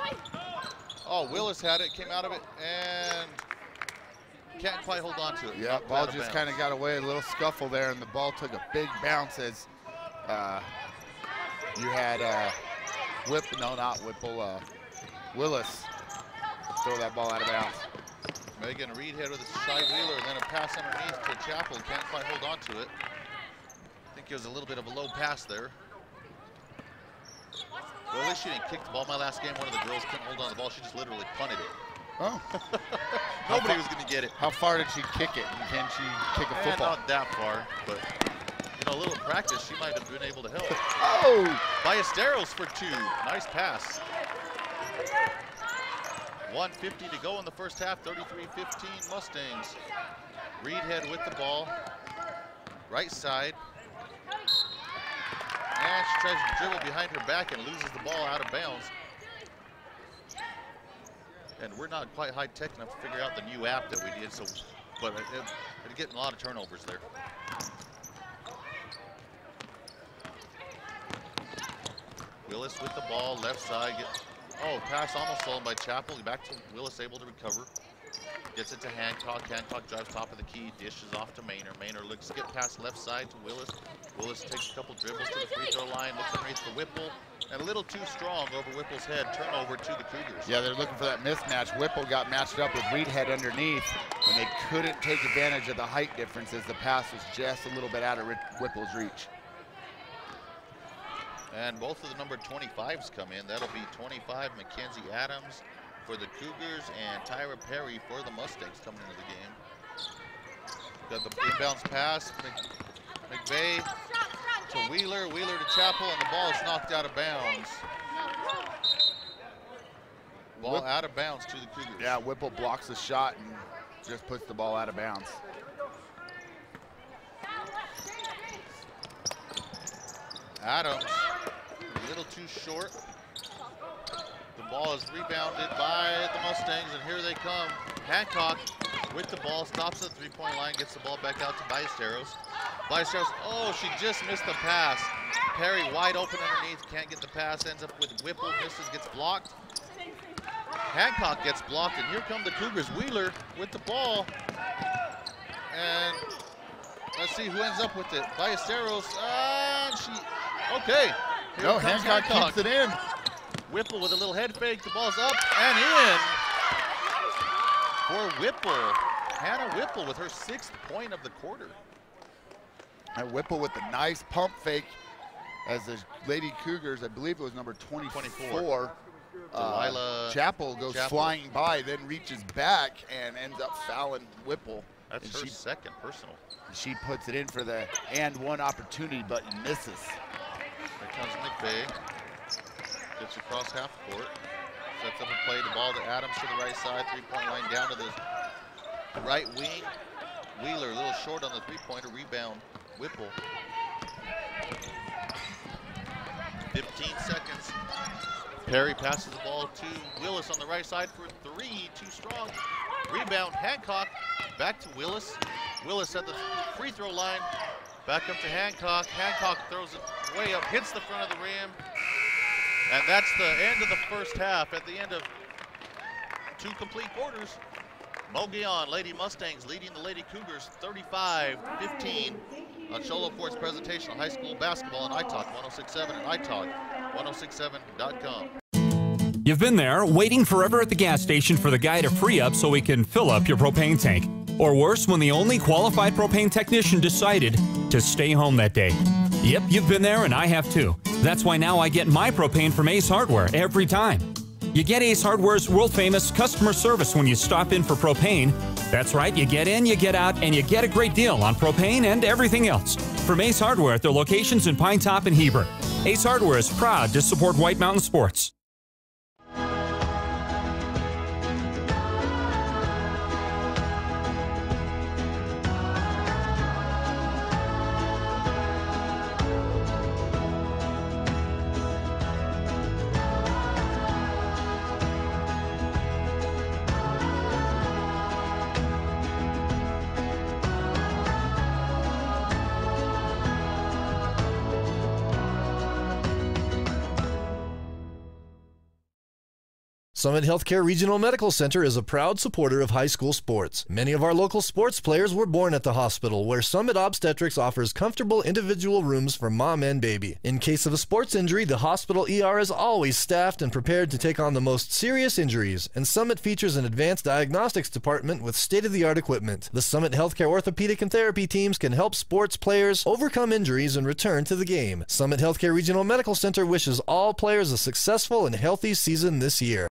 Oh, Willis had it, came out of it, and can't quite hold on to it. Yeah, ball just kind of got away, a little scuffle there, and the ball took a big bounce as you had Willis throw that ball out of bounds. Megan Reedhead with a side Wheeler, and then a pass underneath to Chappell, can't quite hold on to it. I think it was a little bit of a low pass there. Well, at least she didn't kick the ball. My last game, one of the girls couldn't hold on to the ball. She just literally punted it. Oh. Nobody was going to get it. How far did she kick it? And can she kick a football? Not that far, but you know, a little practice, she might have been able to help. Oh! Ballesteros for 2. Nice pass. 1:50 to go in the first half. 33-15 Mustangs. Reedhead with the ball. Right side. And she tries to dribble behind her back and loses the ball out of bounds. And we're not quite high tech enough to figure out the new app that we did, so but it'd getting a lot of turnovers there. Willis with the ball, left side. Oh, pass almost stolen by Chappell. Back to Willis, able to recover. Gets it to Hancock. Hancock drives top of the key, dishes off to Maynor. Maynor looks to get past left side to Willis. Willis takes a couple dribbles to the free throw line, looks underneath for Whipple, and a little too strong over Whipple's head. Turnover to the Cougars. Yeah, they're looking for that mismatch. Whipple got matched up with Reedhead underneath, and they couldn't take advantage of the height difference as the pass was just a little bit out of Whipple's reach. And both of the number 25s come in. That'll be 25 Mackenzie Adams for the Cougars and Tyra Perry for the Mustangs coming into the game. Got the inbounds pass. McVeigh to Wheeler. Wheeler to Chappell, and the ball is knocked out of bounds. Ball out of bounds to the Cougars. Yeah, Whipple blocks the shot and just puts the ball out of bounds. Adams, a little too short. The ball is rebounded by the Mustangs, and here they come. Hancock with the ball, stops at the three-point line, gets the ball back out to Ballesteros. Ballesteros, oh, she just missed the pass. Perry wide open underneath, can't get the pass, ends up with Whipple, misses, gets blocked. Hancock gets blocked, and here come the Cougars. Wheeler with the ball, and let's see who ends up with it. Ballesteros, and she, okay. No, Hancock keeps it in. Whipple with a little head fake, the ball's up and in for Whipple. Hannah Whipple with her 6th point of the quarter. And Whipple with the nice pump fake as the Lady Cougars, I believe it was number 24. Delilah Chappell goes flying by, then reaches back and ends up fouling Whipple. That's her 2nd personal. She puts it in for the and one opportunity, but misses. There comes McVeigh. Gets across half court. Sets up a play. The ball to Adams to the right side. Three-point line down to the right wing. Wheeler a little short on the three-pointer. Rebound. Whipple. 15 seconds. Perry passes the ball to Willis on the right side for 3. Too strong. Rebound. Hancock. Back to Willis. Willis at the free throw line. Back up to Hancock. Hancock throws it way up. Hits the front of the rim. And that's the end of the first half. At the end of 2 complete quarters, Mogollon Lady Mustangs leading the Lady Cougars 35-15 on Show Low Ford's presentation of high school basketball on iTalk 106.7 and iTalk1067.com. You've been there waiting forever at the gas station for the guy to free up so he can fill up your propane tank. Or worse, when the only qualified propane technician decided to stay home that day. Yep, you've been there and I have too. That's why now I get my propane from Ace Hardware every time. You get Ace Hardware's world-famous customer service when you stop in for propane. That's right, you get in, you get out, and you get a great deal on propane and everything else. From Ace Hardware at their locations in Pine Top and Heber. Ace Hardware is proud to support White Mountain Sports. Summit Healthcare Regional Medical Center is a proud supporter of high school sports. Many of our local sports players were born at the hospital, where Summit Obstetrics offers comfortable individual rooms for mom and baby. In case of a sports injury, the hospital ER is always staffed and prepared to take on the most serious injuries, and Summit features an advanced diagnostics department with state-of-the-art equipment. The Summit Healthcare orthopedic and therapy teams can help sports players overcome injuries and return to the game. Summit Healthcare Regional Medical Center wishes all players a successful and healthy season this year.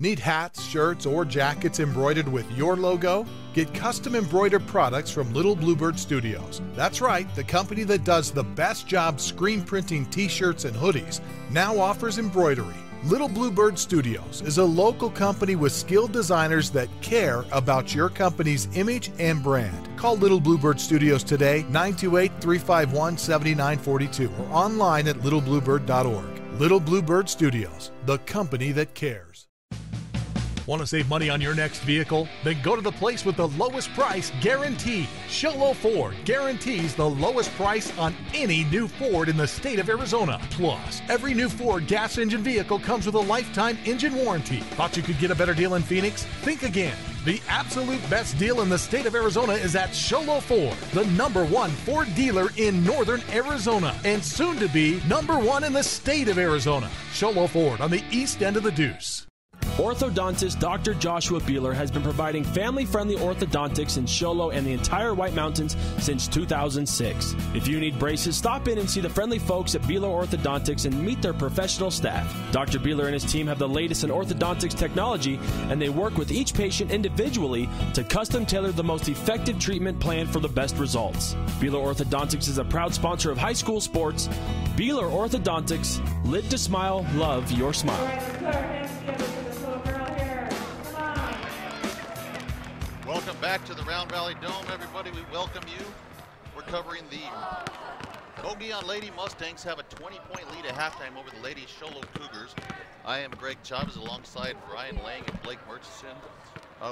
Need hats, shirts, or jackets embroidered with your logo? Get custom embroidered products from Little Bluebird Studios. That's right, the company that does the best job screen printing t-shirts and hoodies now offers embroidery. Little Bluebird Studios is a local company with skilled designers that care about your company's image and brand. Call Little Bluebird Studios today, 928-351-7942, or online at littlebluebird.org. Little Bluebird Studios, the company that cares. Want to save money on your next vehicle? Then go to the place with the lowest price guaranteed. Sholo Ford guarantees the lowest price on any new Ford in the state of Arizona. Plus, every new Ford gas engine vehicle comes with a lifetime engine warranty. Thought you could get a better deal in Phoenix? Think again. The absolute best deal in the state of Arizona is at Sholo Ford, the #1 Ford dealer in northern Arizona, and soon to be #1 in the state of Arizona. Sholo Ford on the east end of the Deuce. Orthodontist Dr. Joshua Beeler has been providing family-friendly orthodontics in Show Low and the entire White Mountains since 2006. If you need braces, stop in and see the friendly folks at Beeler Orthodontics and meet their professional staff. Dr. Beeler and his team have the latest in orthodontics technology, and they work with each patient individually to custom tailor the most effective treatment plan for the best results. Beeler Orthodontics is a proud sponsor of high school sports. Beeler Orthodontics, lit to smile, love your smile. Welcome back to the Round Valley Dome, everybody. We welcome you. We're covering the Mogollon Lady Mustangs have a 20-point lead at halftime over the Lady Show Low Cougars. I am Greg Chavez alongside Brian Lang and Blake Murchison.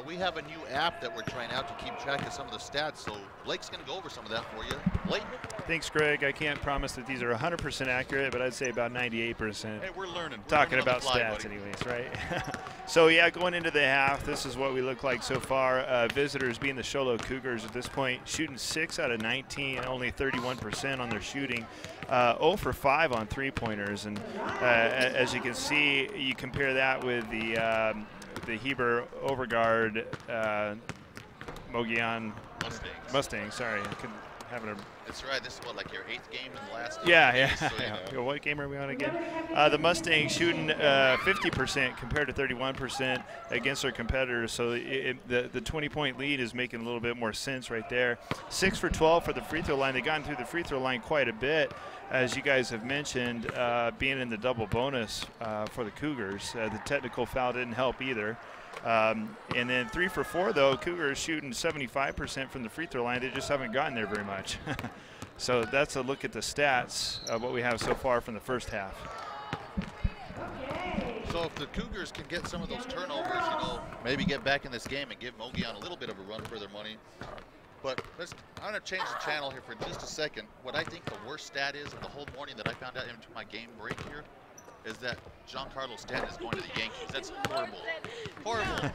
We have a new app that we're trying out to keep track of some of the stats, so Blake's going to go over some of that for you. Blake? Thanks, Greg. I can't promise that these are 100% accurate, but I'd say about 98%. Hey, we're learning. Talking about stats anyways, right? So, yeah, going into the half, this is what we look like so far. Visitors being the Show Low Cougars at this point, shooting 6 out of 19, only 31% on their shooting. 0 for 5 on three-pointers. And as you can see, you compare that with the Heber Overguard Mogollon Mustangs. Sorry, I couldn't have it. That's right. This is what, like your 8th game in the last? Yeah. So, you know. What game are we on again? The Mustangs shooting 50% compared to 31% against their competitors. So the 20-point lead is making a little bit more sense right there. 6 for 12 for the free throw line. They've gotten through the free throw line quite a bit, as you guys have mentioned, being in the double bonus for the Cougars. The technical foul didn't help either. And then 3 for 4, though. Cougars shooting 75% from the free throw line. They just haven't gotten there very much. So that's a look at the stats of what we have so far from the first half. So if the Cougars can get some of those turnovers, you know, maybe get back in this game and give Mogollon a little bit of a run for their money. But I'm going to change the channel here for just a second. What I think the worst stat is of the whole morning that I found out into my game break here is that Giancarlo Stanton is going to the Yankees. That's horrible. Horrible.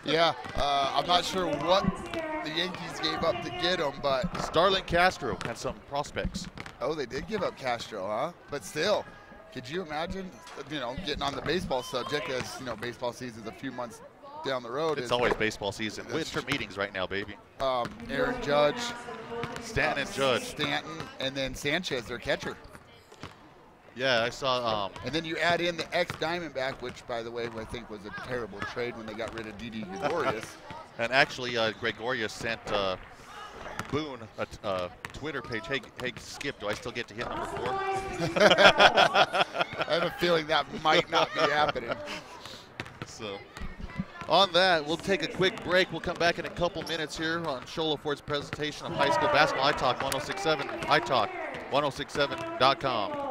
Yeah, I'm not sure what the Yankees gave up to get him, but Starlin Castro had some prospects. Oh, they did give up Castro, huh? But still, could you imagine, you know, getting on the baseball subject, as, you know, baseball season's a few months down the road. It's always baseball season. Winter meetings right now, baby. Aaron Judge. Stanton and Judge. Stanton, and then Sanchez, their catcher. Yeah, I saw. And then you add in the ex-Diamondback, which, by the way, I think was a terrible trade when they got rid of Didi Gregorius. And actually, Gregorius sent Boone a Twitter page. Hey, Skip, do I still get to hit number 4? I have a feeling that might not be happening. So, on that, we'll take a quick break. We'll come back in a couple minutes here on Show Low Ford's presentation of high school basketball. iTalk 1067, iTalk 1067.com.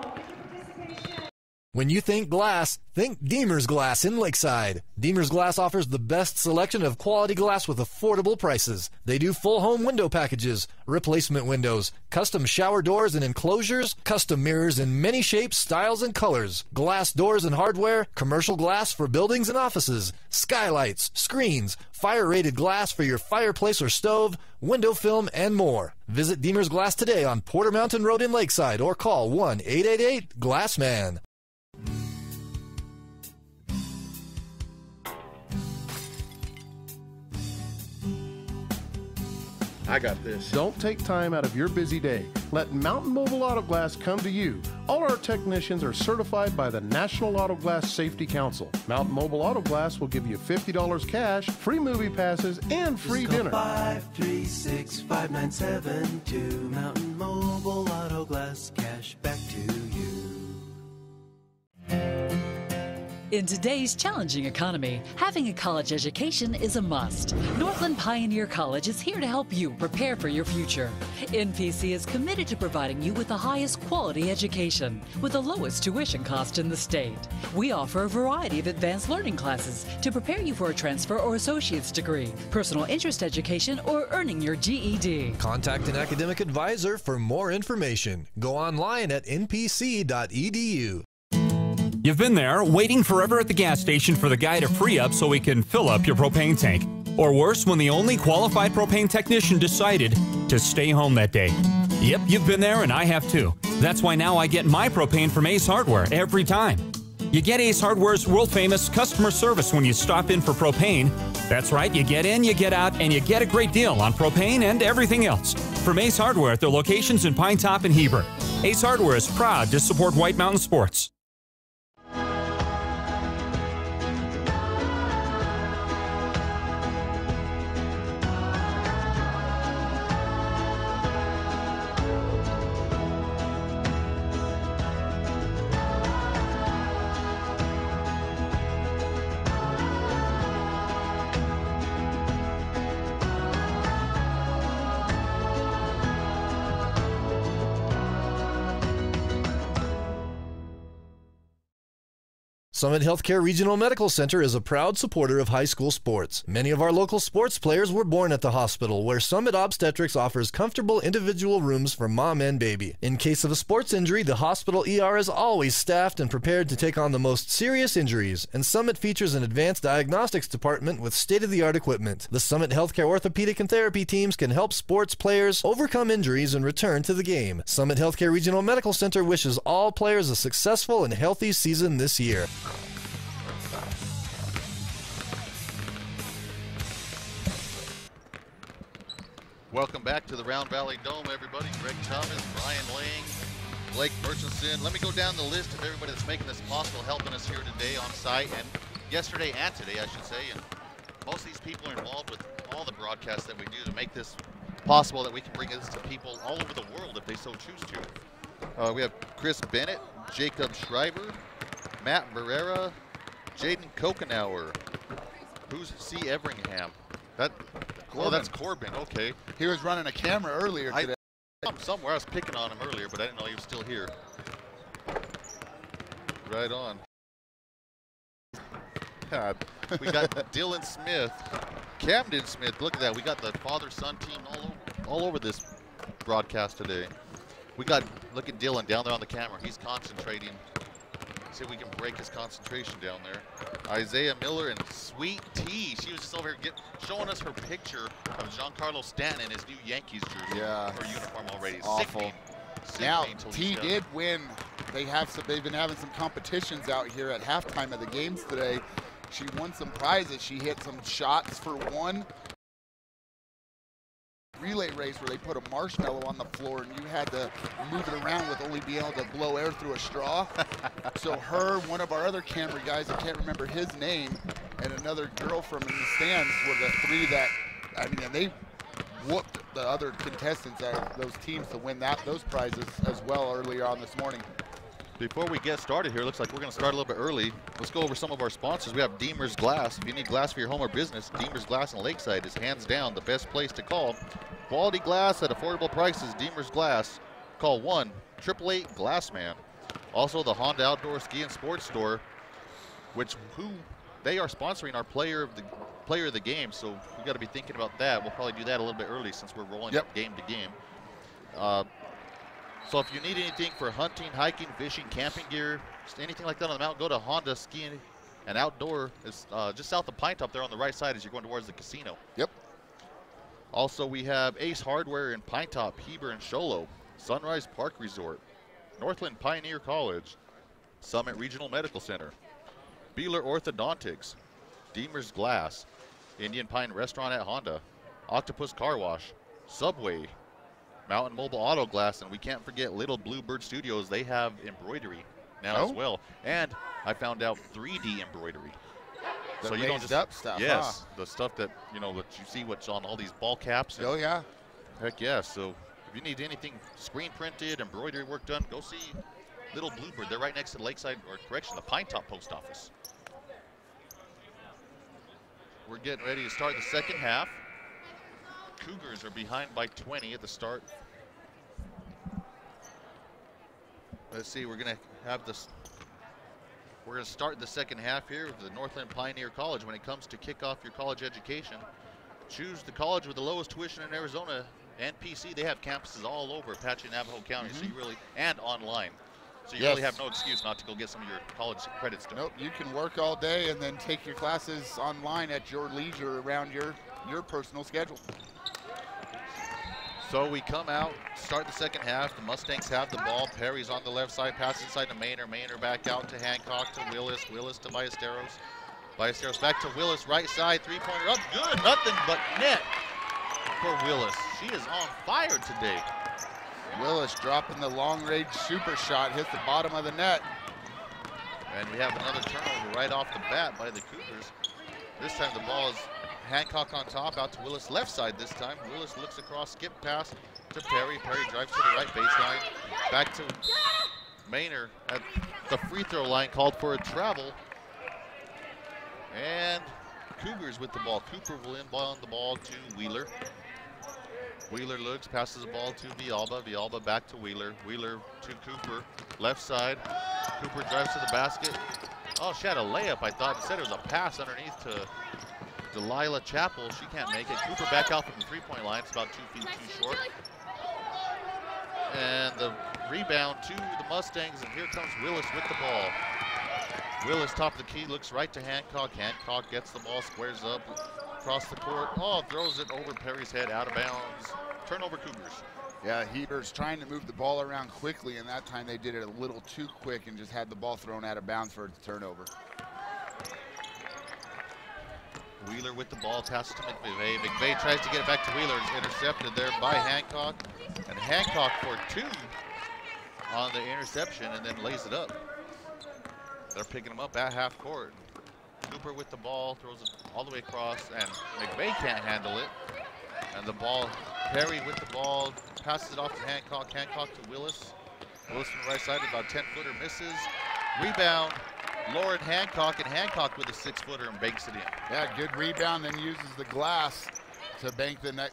When you think glass, think Deemer's Glass in Lakeside. Deemer's Glass offers the best selection of quality glass with affordable prices. They do full home window packages, replacement windows, custom shower doors and enclosures, custom mirrors in many shapes, styles, and colors, glass doors and hardware, commercial glass for buildings and offices, skylights, screens, fire-rated glass for your fireplace or stove, window film, and more. Visit Deemer's Glass today on Porter Mountain Road in Lakeside or call 1-888-GLASSMAN. I got this. Don't take time out of your busy day. Let Mountain Mobile Auto Glass come to you. All our technicians are certified by the National Auto Glass Safety Council. Mountain Mobile Auto Glass will give you $50 cash, free movie passes, and free dinner. 536-5972. Mountain Mobile Auto Glass, cash back to you. In today's challenging economy, having a college education is a must. Northland Pioneer College is here to help you prepare for your future. NPC is committed to providing you with the highest quality education with the lowest tuition cost in the state. We offer a variety of advanced learning classes to prepare you for a transfer or associate's degree, personal interest education, or earning your GED. Contact an academic advisor for more information. Go online at npc.edu. You've been there, waiting forever at the gas station for the guy to free up so he can fill up your propane tank. Or worse, when the only qualified propane technician decided to stay home that day. Yep, you've been there and I have too. That's why now I get my propane from Ace Hardware every time. You get Ace Hardware's world-famous customer service when you stop in for propane. That's right, you get in, you get out, and you get a great deal on propane and everything else. From Ace Hardware at their locations in Pine Top and Heber. Ace Hardware is proud to support White Mountain sports. Summit Healthcare Regional Medical Center is a proud supporter of high school sports. Many of our local sports players were born at the hospital, where Summit Obstetrics offers comfortable individual rooms for mom and baby. In case of a sports injury, the hospital ER is always staffed and prepared to take on the most serious injuries, and Summit features an advanced diagnostics department with state-of-the-art equipment. The Summit Healthcare orthopedic and therapy teams can help sports players overcome injuries and return to the game. Summit Healthcare Regional Medical Center wishes all players a successful and healthy season this year. Welcome back to the Round Valley Dome, everybody. Greg Thomas, Brian Lang, Blake Murchison. Let me go down the list of everybody that's making this possible, helping us here today on site, and yesterday and today, I should say. And most of these people are involved with all the broadcasts that we do to make this possible, that we can bring this to people all over the world if they so choose to. We have Chris Bennett, Jacob Schreiber, Matt Barrera, Jaden Kokenauer. Who's C. Everingham? Oh, that's Corbin, okay. He was running a camera earlier today. Somewhere I was picking on him earlier, but I didn't know he was still here. Right on. We got Dylan Smith, Camden Smith. Look at that. We got the father-son team all over this broadcast today. We got, look at Dylan down there on the camera. He's concentrating. See if we can break his concentration down there. Isaiah Miller and Sweet Tea. She was just over here showing us her picture of Giancarlo Stanton in his new Yankees jersey. Yeah. Her uniform already. It's awful. Now, T did win. They've been having some competitions out here at halftime of the games today. She won some prizes. She hit some shots for one relay race where they put a marshmallow on the floor and you had to move it around with only being able to blow air through a straw. So one of our other camera guys, I can't remember his name, and another girl from in the stands were the three that, I mean, and they whooped the other contestants out of those teams to win those prizes as well earlier on this morning. Before we get started here, looks like we're going to start a little bit early. Let's go over some of our sponsors. We have Deemer's Glass. If you need glass for your home or business, Deemer's Glass in Lakeside is hands down the best place to call. Quality glass at affordable prices, Deemer's Glass. Call 1-888-GLASSMAN. Also, the Honda Outdoor Ski and Sports Store, they are sponsoring our player of the game, so we got to be thinking about that. We'll probably do that a little bit early since we're rolling game to game. So if you need anything for hunting, hiking, fishing, camping gear, just anything like that on the mountain, go to Honda Ski and Outdoor. It's just south of Pine Top there on the right side as you're going towards the casino. Yep. Also, we have Ace Hardware in Pine Top, Heber, and Show Low, Sunrise Park Resort, Northland Pioneer College, Summit Regional Medical Center, Beeler Orthodontics, Deemer's Glass, Indian Pine Restaurant at Honda, Octopus Car Wash, Subway, Mountain Mobile Auto Glass, and we can't forget Little Bluebird Studios. They have embroidery now as well. And I found out 3D embroidery. So you don't just up stuff. Yes, the stuff that that you see what's on all these ball caps. Oh yeah. Heck yeah. So if you need anything screen printed, embroidery work done, go see Little Bluebird. They're right next to the Lakeside, or correction, the Pine Top Post Office. we're getting ready to start the second half. Cougars are behind by 20 at the start. Let's see, we're gonna have this. We're gonna start the second half here with the Northland Pioneer College. When it comes to kick off your college education, choose the college with the lowest tuition in Arizona. And PC, they have campuses all over Apache and Navajo County, so you really, and online. So you really have no excuse not to go get some of your college credits done. Nope, you can work all day and then take your classes online at your leisure around your personal schedule. So we come out, start the second half. The Mustangs have the ball. Perry's on the left side, pass inside to Maynor. Maynor back out to Hancock to Willis. Willis to Ballesteros. Ballesteros back to Willis, right side, three-pointer up. Good, nothing but net for Willis. She is on fire today. Willis dropping the long-range super shot, hit the bottom of the net. And we have another turnover right off the bat by the Cougars. This time the ball is Hancock on top, out to Willis left side this time. Willis looks across, skip pass to Perry. Perry drives to the right baseline. Back to Maynor at the free throw line, called for a travel. And Cougars with the ball. Cooper will inbound the ball to Wheeler. Wheeler looks, passes the ball to Villalba. Villalba back to Wheeler. Wheeler to Cooper, left side. Cooper drives to the basket. Oh, she had a layup, I thought. Instead, it was a pass underneath to Delilah Chappell. She can't make it. Cooper back out from the three-point line. It's about 2 feet too short. And the rebound to the Mustangs, and here comes Willis with the ball. Willis, top of the key, looks right to Hancock. Hancock gets the ball, squares up, across the court. Oh, throws it over Perry's head, out of bounds. Turnover Cougars. Yeah, Heber's trying to move the ball around quickly, and that time they did it a little too quick and just had the ball thrown out of bounds for its turnover. Wheeler with the ball, passes to McVeigh. McVeigh tries to get it back to Wheeler. It's intercepted there by Hancock. And Hancock for 2 on the interception and then lays it up. They're picking him up at half court. Cooper with the ball, throws it all the way across, and McVeigh can't handle it. And the ball, Perry with the ball, passes it off to Hancock. Hancock to Willis. Willis from the right side, about 10-footer, misses. Rebound, Lauren Hancock, and Hancock with a 6-footer and banks it in. Yeah, good rebound, then uses the glass to bank the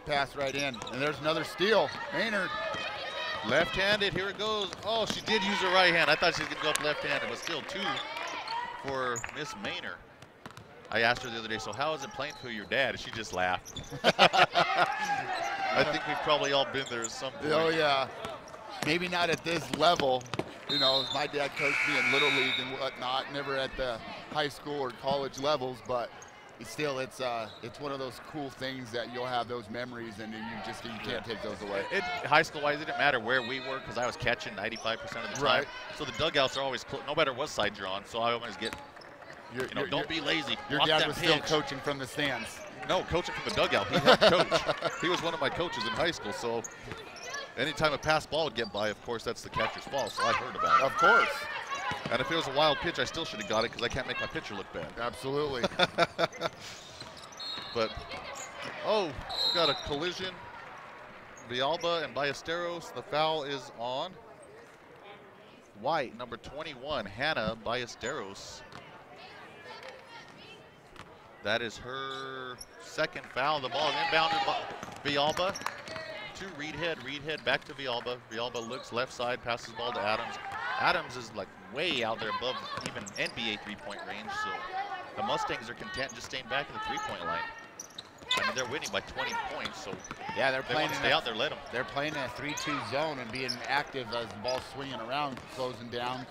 pass right in. And there's another steal. Maynard. Left-handed, here it goes. Oh, she did use her right hand. I thought she was going to go up left-handed, but still 2 for Miss Maynor. I asked her the other day, so how is it playing for your dad? And she just laughed. I think we've probably all been there at some point. Oh, yeah. Maybe not at this level. You know, my dad coached me in Little League and whatnot, never at the high school or college levels, but still, it's one of those cool things that you'll have those memories, and you can't take those away. High school-wise, it didn't matter where we were because I was catching 95% of the time. Right. So the dugouts are always no matter what side you're on. So I always get, don't be lazy. Your dad was still coaching from the stands. No, coaching from the dugout. He helped coach. He was one of my coaches in high school. So anytime a pass ball would get by, of course, that's the catcher's fault. So I've heard about it. Of course. And if it was a wild pitch, I still should have got it because I can't make my pitcher look bad. Absolutely. But, oh, we got a collision. Villalba and Ballesteros, the foul is on. White, number 21, Hannah Ballesteros. That is her second foul. The ball is inbounded by Villalba to Reedhead. Reedhead back to Villalba. Villalba looks left side, passes the ball to Adams. Adams is like way out there above even NBA three-point range, so the Mustangs are content just staying back in the three-point line. I mean, they're winning by 20 points, so yeah, they're playing. Want to stay out there, let them. They're playing in a 3-2 zone and being active as the ball's swinging around, closing down,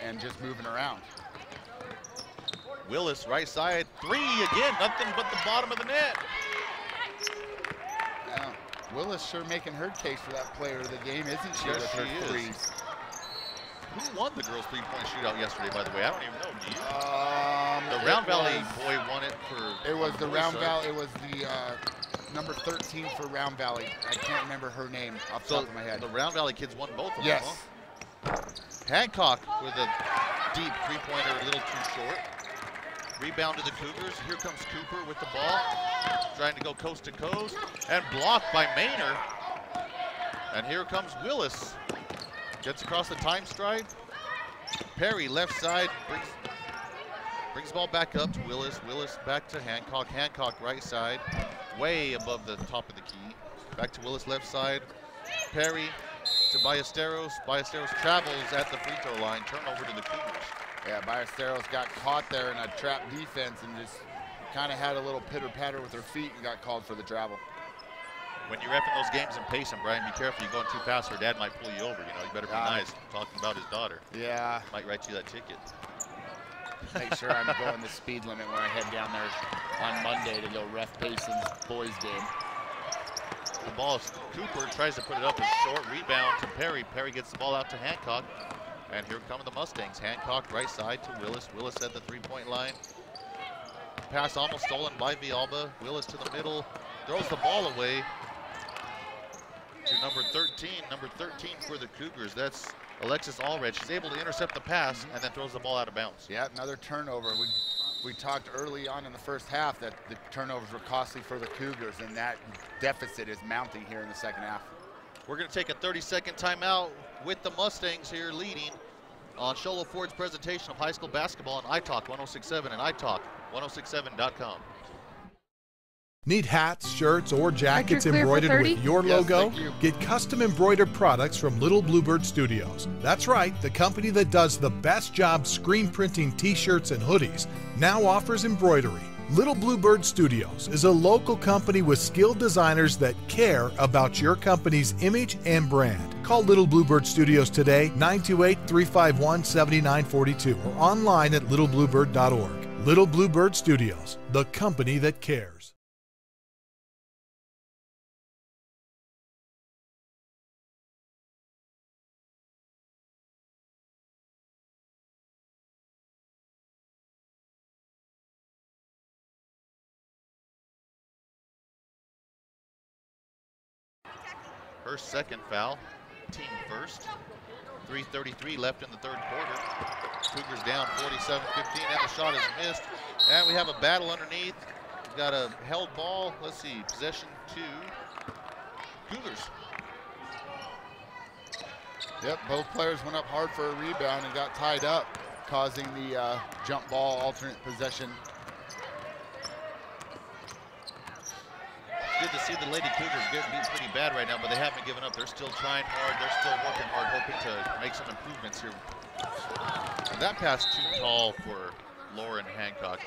and just moving around. Willis, right side, 3 again, nothing but the bottom of the net. Yeah, Willis sure making her case for that player of the game, isn't she? Yes, with her she threes. is. Who won the girls' three-point shootout yesterday, by the way? I don't even know. Do you? The Round Valley boy won it for. It was the Round Valley. It was the number 13 for Round Valley. I can't remember her name off the top of my head. The Round Valley kids won both of them. Yes. Huh? Hancock with a deep three-pointer, a little too short. Rebound to the Cougars. Here comes Cooper with the ball, trying to go coast to coast, and blocked by Maynor. And here comes Willis. Gets across the time stride. Perry left side brings ball back up to Willis. Willis back to Hancock. Hancock right side, way above the top of the key. Back to Willis left side. Perry to Ballesteros. Ballesteros travels at the free throw line. Turnover to the Cougars. Yeah, Ballesteros got caught there in a trap defense and just kind of had a little pitter-patter with her feet and got called for the travel. When you're reffing those games and pacing, Brian, be careful. You're going too fast, her dad might pull you over. You know, you better be nice. Talking about his daughter. Yeah. Might write you that ticket. Make sure I'm going the speed limit when I head down there on Monday to go ref Payson's boys game. The ball, Cooper tries to put it up, a short rebound to Perry. Perry gets the ball out to Hancock. And here come the Mustangs. Hancock right side to Willis. Willis at the three-point line. Pass almost stolen by Villalba. Willis to the middle. Throws the ball away to number 13. Number 13 for the Cougars. That's Alexis Allred. She's able to intercept the pass and then throws the ball out of bounds. Yeah, another turnover. We talked early on in the first half that the turnovers were costly for the Cougars, and that deficit is mounting here in the second half. We're going to take a 30-second timeout with the Mustangs here leading on Show Low Ford's presentation of high school basketball on iTalk 106.7 and iTalk106.7.com. Need hats, shirts, or jackets embroidered with your logo? Get custom embroidered products from Little Bluebird Studios. That's right, the company that does the best job screen printing t-shirts and hoodies now offers embroidery. Little Bluebird Studios is a local company with skilled designers that care about your company's image and brand. Call Little Bluebird Studios today, 928-351-7942, or online at littlebluebird.org. Little Bluebird Studios, the company that cares. Her second foul, team first. 3:33 left in the third quarter. Cougars down 47-15, and the shot is missed. And we have a battle underneath. We've got a held ball. Let's see, possession to Cougars. Yep, both players went up hard for a rebound and got tied up, causing the jump ball alternate possession. Good to see the Lady Cougars getting beat pretty bad right now, but they haven't given up. They're still trying hard. They're still working hard, hoping to make some improvements here. And that pass too tall for Lauren Hancock.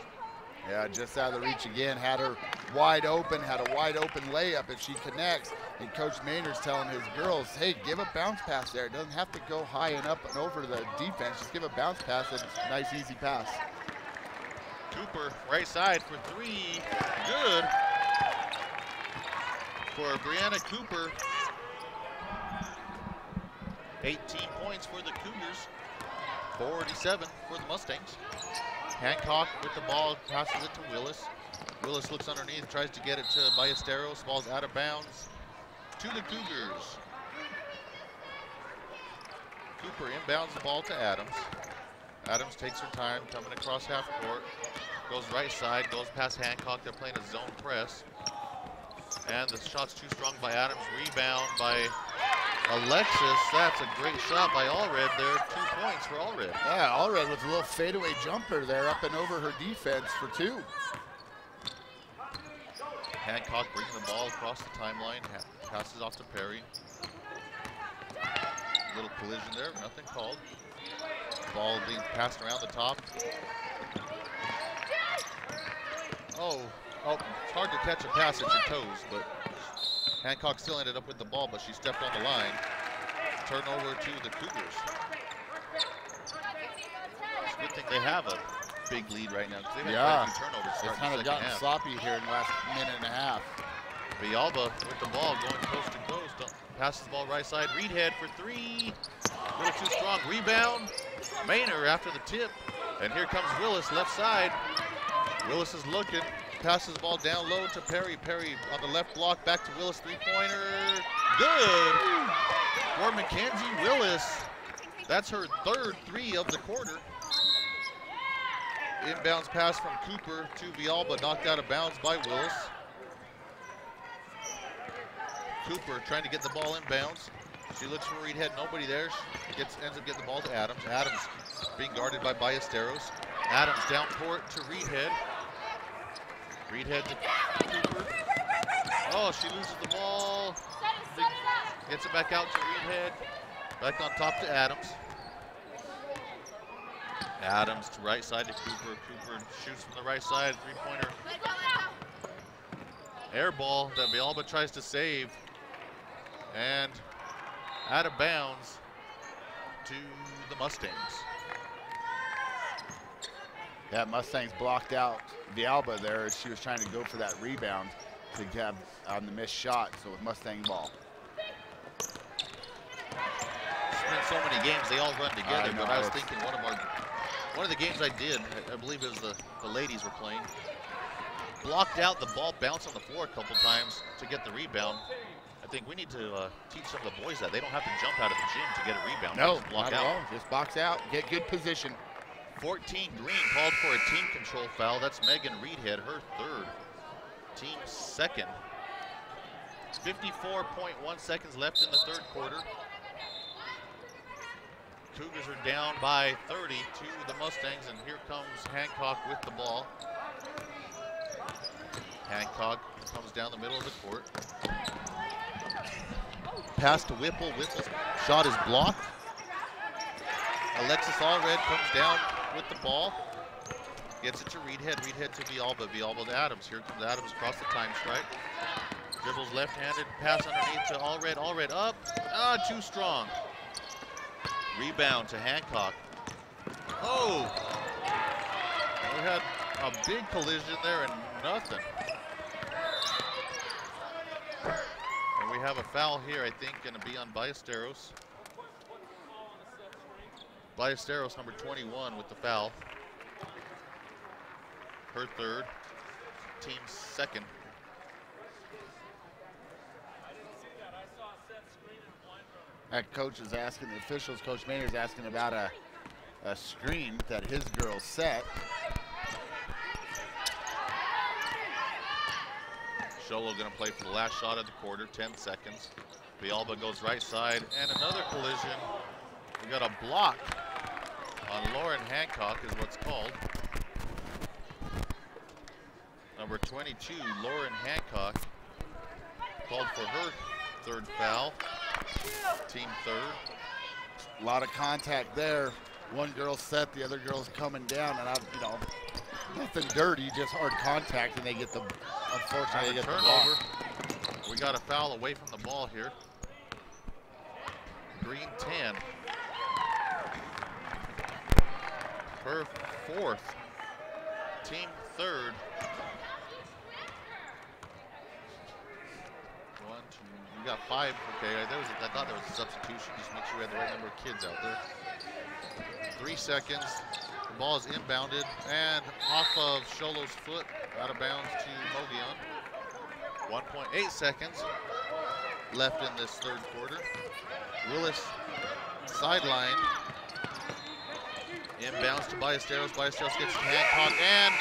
Yeah, just out of the reach again. Had her wide open, had a wide open layup if she connects. And Coach Maynard's telling his girls, hey, give a bounce pass there. It doesn't have to go high and up and over the defense. Just give a bounce pass. It's a nice, easy pass. Cooper, right side for three. Good. For Brianna Cooper, 18 points for the Cougars, 47 for the Mustangs. Hancock with the ball, passes it to Willis. Willis looks underneath, tries to get it to Ballesteros, ball's out of bounds to the Cougars. Cooper inbounds the ball to Adams. Adams takes her time, coming across half court, goes right side, goes past Hancock. They're playing a zone press. And the shot's too strong by Adams. Rebound by Alexis. That's a great shot by Allred there. 2 points for Allred. Yeah, Allred with a little fadeaway jumper there up and over her defense for two. Hancock bringing the ball across the timeline. Passes off to Perry. Little collision there, nothing called. Ball being passed around the top. Oh, it's hard to catch a pass at your toes, but Hancock still ended up with the ball, but she stepped on the line. Turnover to the Cougars. It's a good thing they have a big lead right now, because they've had quite a few turnovers starting it's kind of gotten sloppy here in the last minute and a half. Villalba with the ball going coast to coast. Passes the ball right side. Reedhead for three. A little too strong. Rebound. Maynard after the tip. And here comes Willis left side. Willis is looking. Passes the ball down low to Perry. Perry on the left block. Back to Willis. Three-pointer. Good. For Mackenzie Willis. That's her third three of the quarter. Inbounds pass from Cooper to Villalba. Knocked out of bounds by Willis. Cooper trying to get the ball inbounds. She looks for Reedhead, nobody there. She ends up getting the ball to Adams. Adams being guarded by Ballesteros. Adams down court to Reedhead. Reedhead to Cooper. Oh, she loses the ball. Gets it back out to Reedhead. Back on top to Adams. Adams to right side to Cooper. Cooper shoots from the right side, three-pointer. Air ball that Villalba tries to save. And out of bounds to the Mustangs. Yeah, Mustangs blocked out Villalba there as she was trying to go for that rebound to have on the missed shot, so with Mustang ball. It's been so many games, they all run together, but I was thinking one of the games I did, I believe it was the ladies were playing, blocked out, the ball bounced on the floor a couple times to get the rebound. I think we need to teach some of the boys that. They don't have to jump out of the gym to get a rebound. No, block not at all. Just box out, get good position. 14 Green called for a team control foul. That's Megan Reedhead, her third. Team second. 54.1 seconds left in the third quarter. Cougars are down by 30 to the Mustangs, and here comes Hancock with the ball. Hancock comes down the middle of the court. Pass to Whipple. Whipple's shot is blocked. Alexis Allred comes down with the ball. Gets it to Reedhead. Reedhead to Villalba. Villalba to Adams. Here comes Adams across the time stripe. Dribbles left-handed. Pass underneath to Allred. Allred up. Too strong. Rebound to Hancock. Oh! We had a big collision there and nothing. And we have a foul here, I think, going to be on Ballesteros. Ballesteros, number 21, with the foul. Her third, team second. That coach is asking, the officials, Coach Maynard is asking about a screen that his girls set. Sholo going to play for the last shot of the quarter, 10 seconds. Villalba goes right side, and another collision. We got a block on Lauren Hancock is what's called. Number 22, Lauren Hancock, called for her third foul. Team third. A lot of contact there. One girl set, the other girl's coming down, and nothing dirty, just hard contact, and they get the, unfortunately, they get the turnover. We got a foul away from the ball here. Green 10. Her fourth. Team third. 1, 2, we got 5. Okay, I thought there was a substitution. Just make sure we had the right number of kids out there. 3 seconds. The ball is inbounded and off of Sholo's foot, out of bounds to Mogion. 1.8 seconds left in this third quarter. Willis sideline. Inbounds to Ballesteros. Ballesteros gets to Hancock, and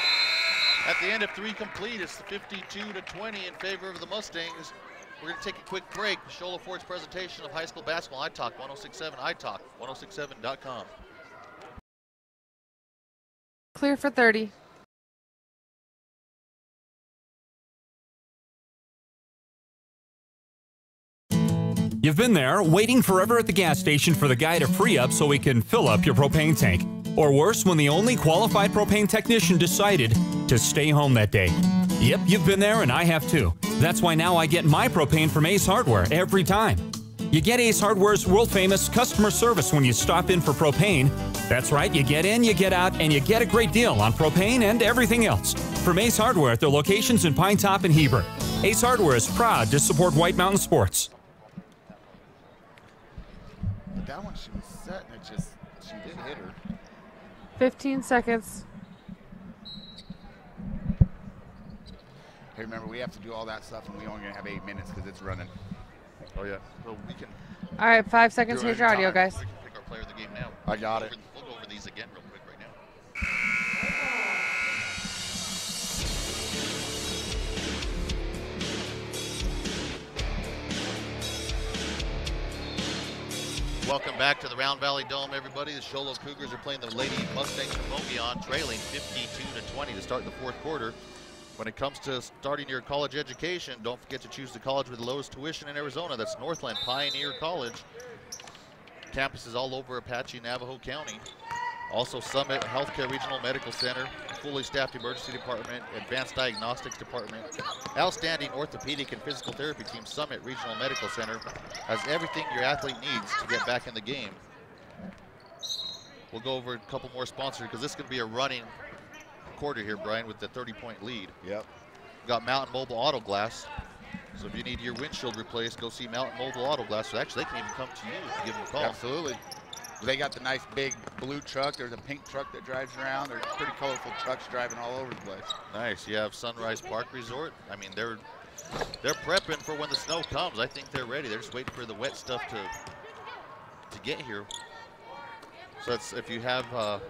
at the end of 3 complete, it's 52-20 in favor of the Mustangs. We're going to take a quick break. Shola Ford's presentation of high school basketball. iTalk 1067, iTalk 1067.com. Clear for 30. You've been there, waiting forever at the gas station for the guy to free up so he can fill up your propane tank. Or worse, when the only qualified propane technician decided to stay home that day. Yep, you've been there and I have too. That's why now I get my propane from Ace Hardware every time. You get Ace Hardware's world-famous customer service when you stop in for propane. That's right, you get in, you get out, and you get a great deal on propane and everything else. From Ace Hardware at their locations in Pine Top and Heber. Ace Hardware is proud to support White Mountain Sports. But that one she was set, and she did hit her. 15 seconds. Hey, remember, we have to do all that stuff, and we only gonna have 8 minutes because it's running. Oh, yeah. So we can. All right, 5 seconds. Here's your audio, guys. We can pick our player of the game now. I got it. We'll go over these again real quick right now. Welcome back to the Round Valley Dome, everybody. The Show Low Cougars are playing the Lady Mustangs from Mogollon, trailing 52-20 to start the fourth quarter. When it comes to starting your college education, don't forget to choose the college with the lowest tuition in Arizona. That's Northland Pioneer College. Campuses all over Apache, Navajo County. Also Summit Healthcare Regional Medical Center, fully staffed emergency department, advanced diagnostics department, outstanding orthopedic and physical therapy team. Summit Regional Medical Center has everything your athlete needs to get back in the game. We'll go over a couple more sponsors because this is going to be a running quarter here, Brian, with the 30-point lead. Yep. We've got Mountain Mobile Auto Glass. So if you need your windshield replaced, go see Mountain Mobile Auto Glass. So actually, they can even come to you and give them a call. Absolutely. They got the nice big blue truck. There's a pink truck that drives around. There's pretty colorful trucks driving all over the place. Nice. You have Sunrise Park Resort. I mean, they're prepping for when the snow comes. I think they're ready. They're just waiting for the wet stuff to get here. So that's, if you have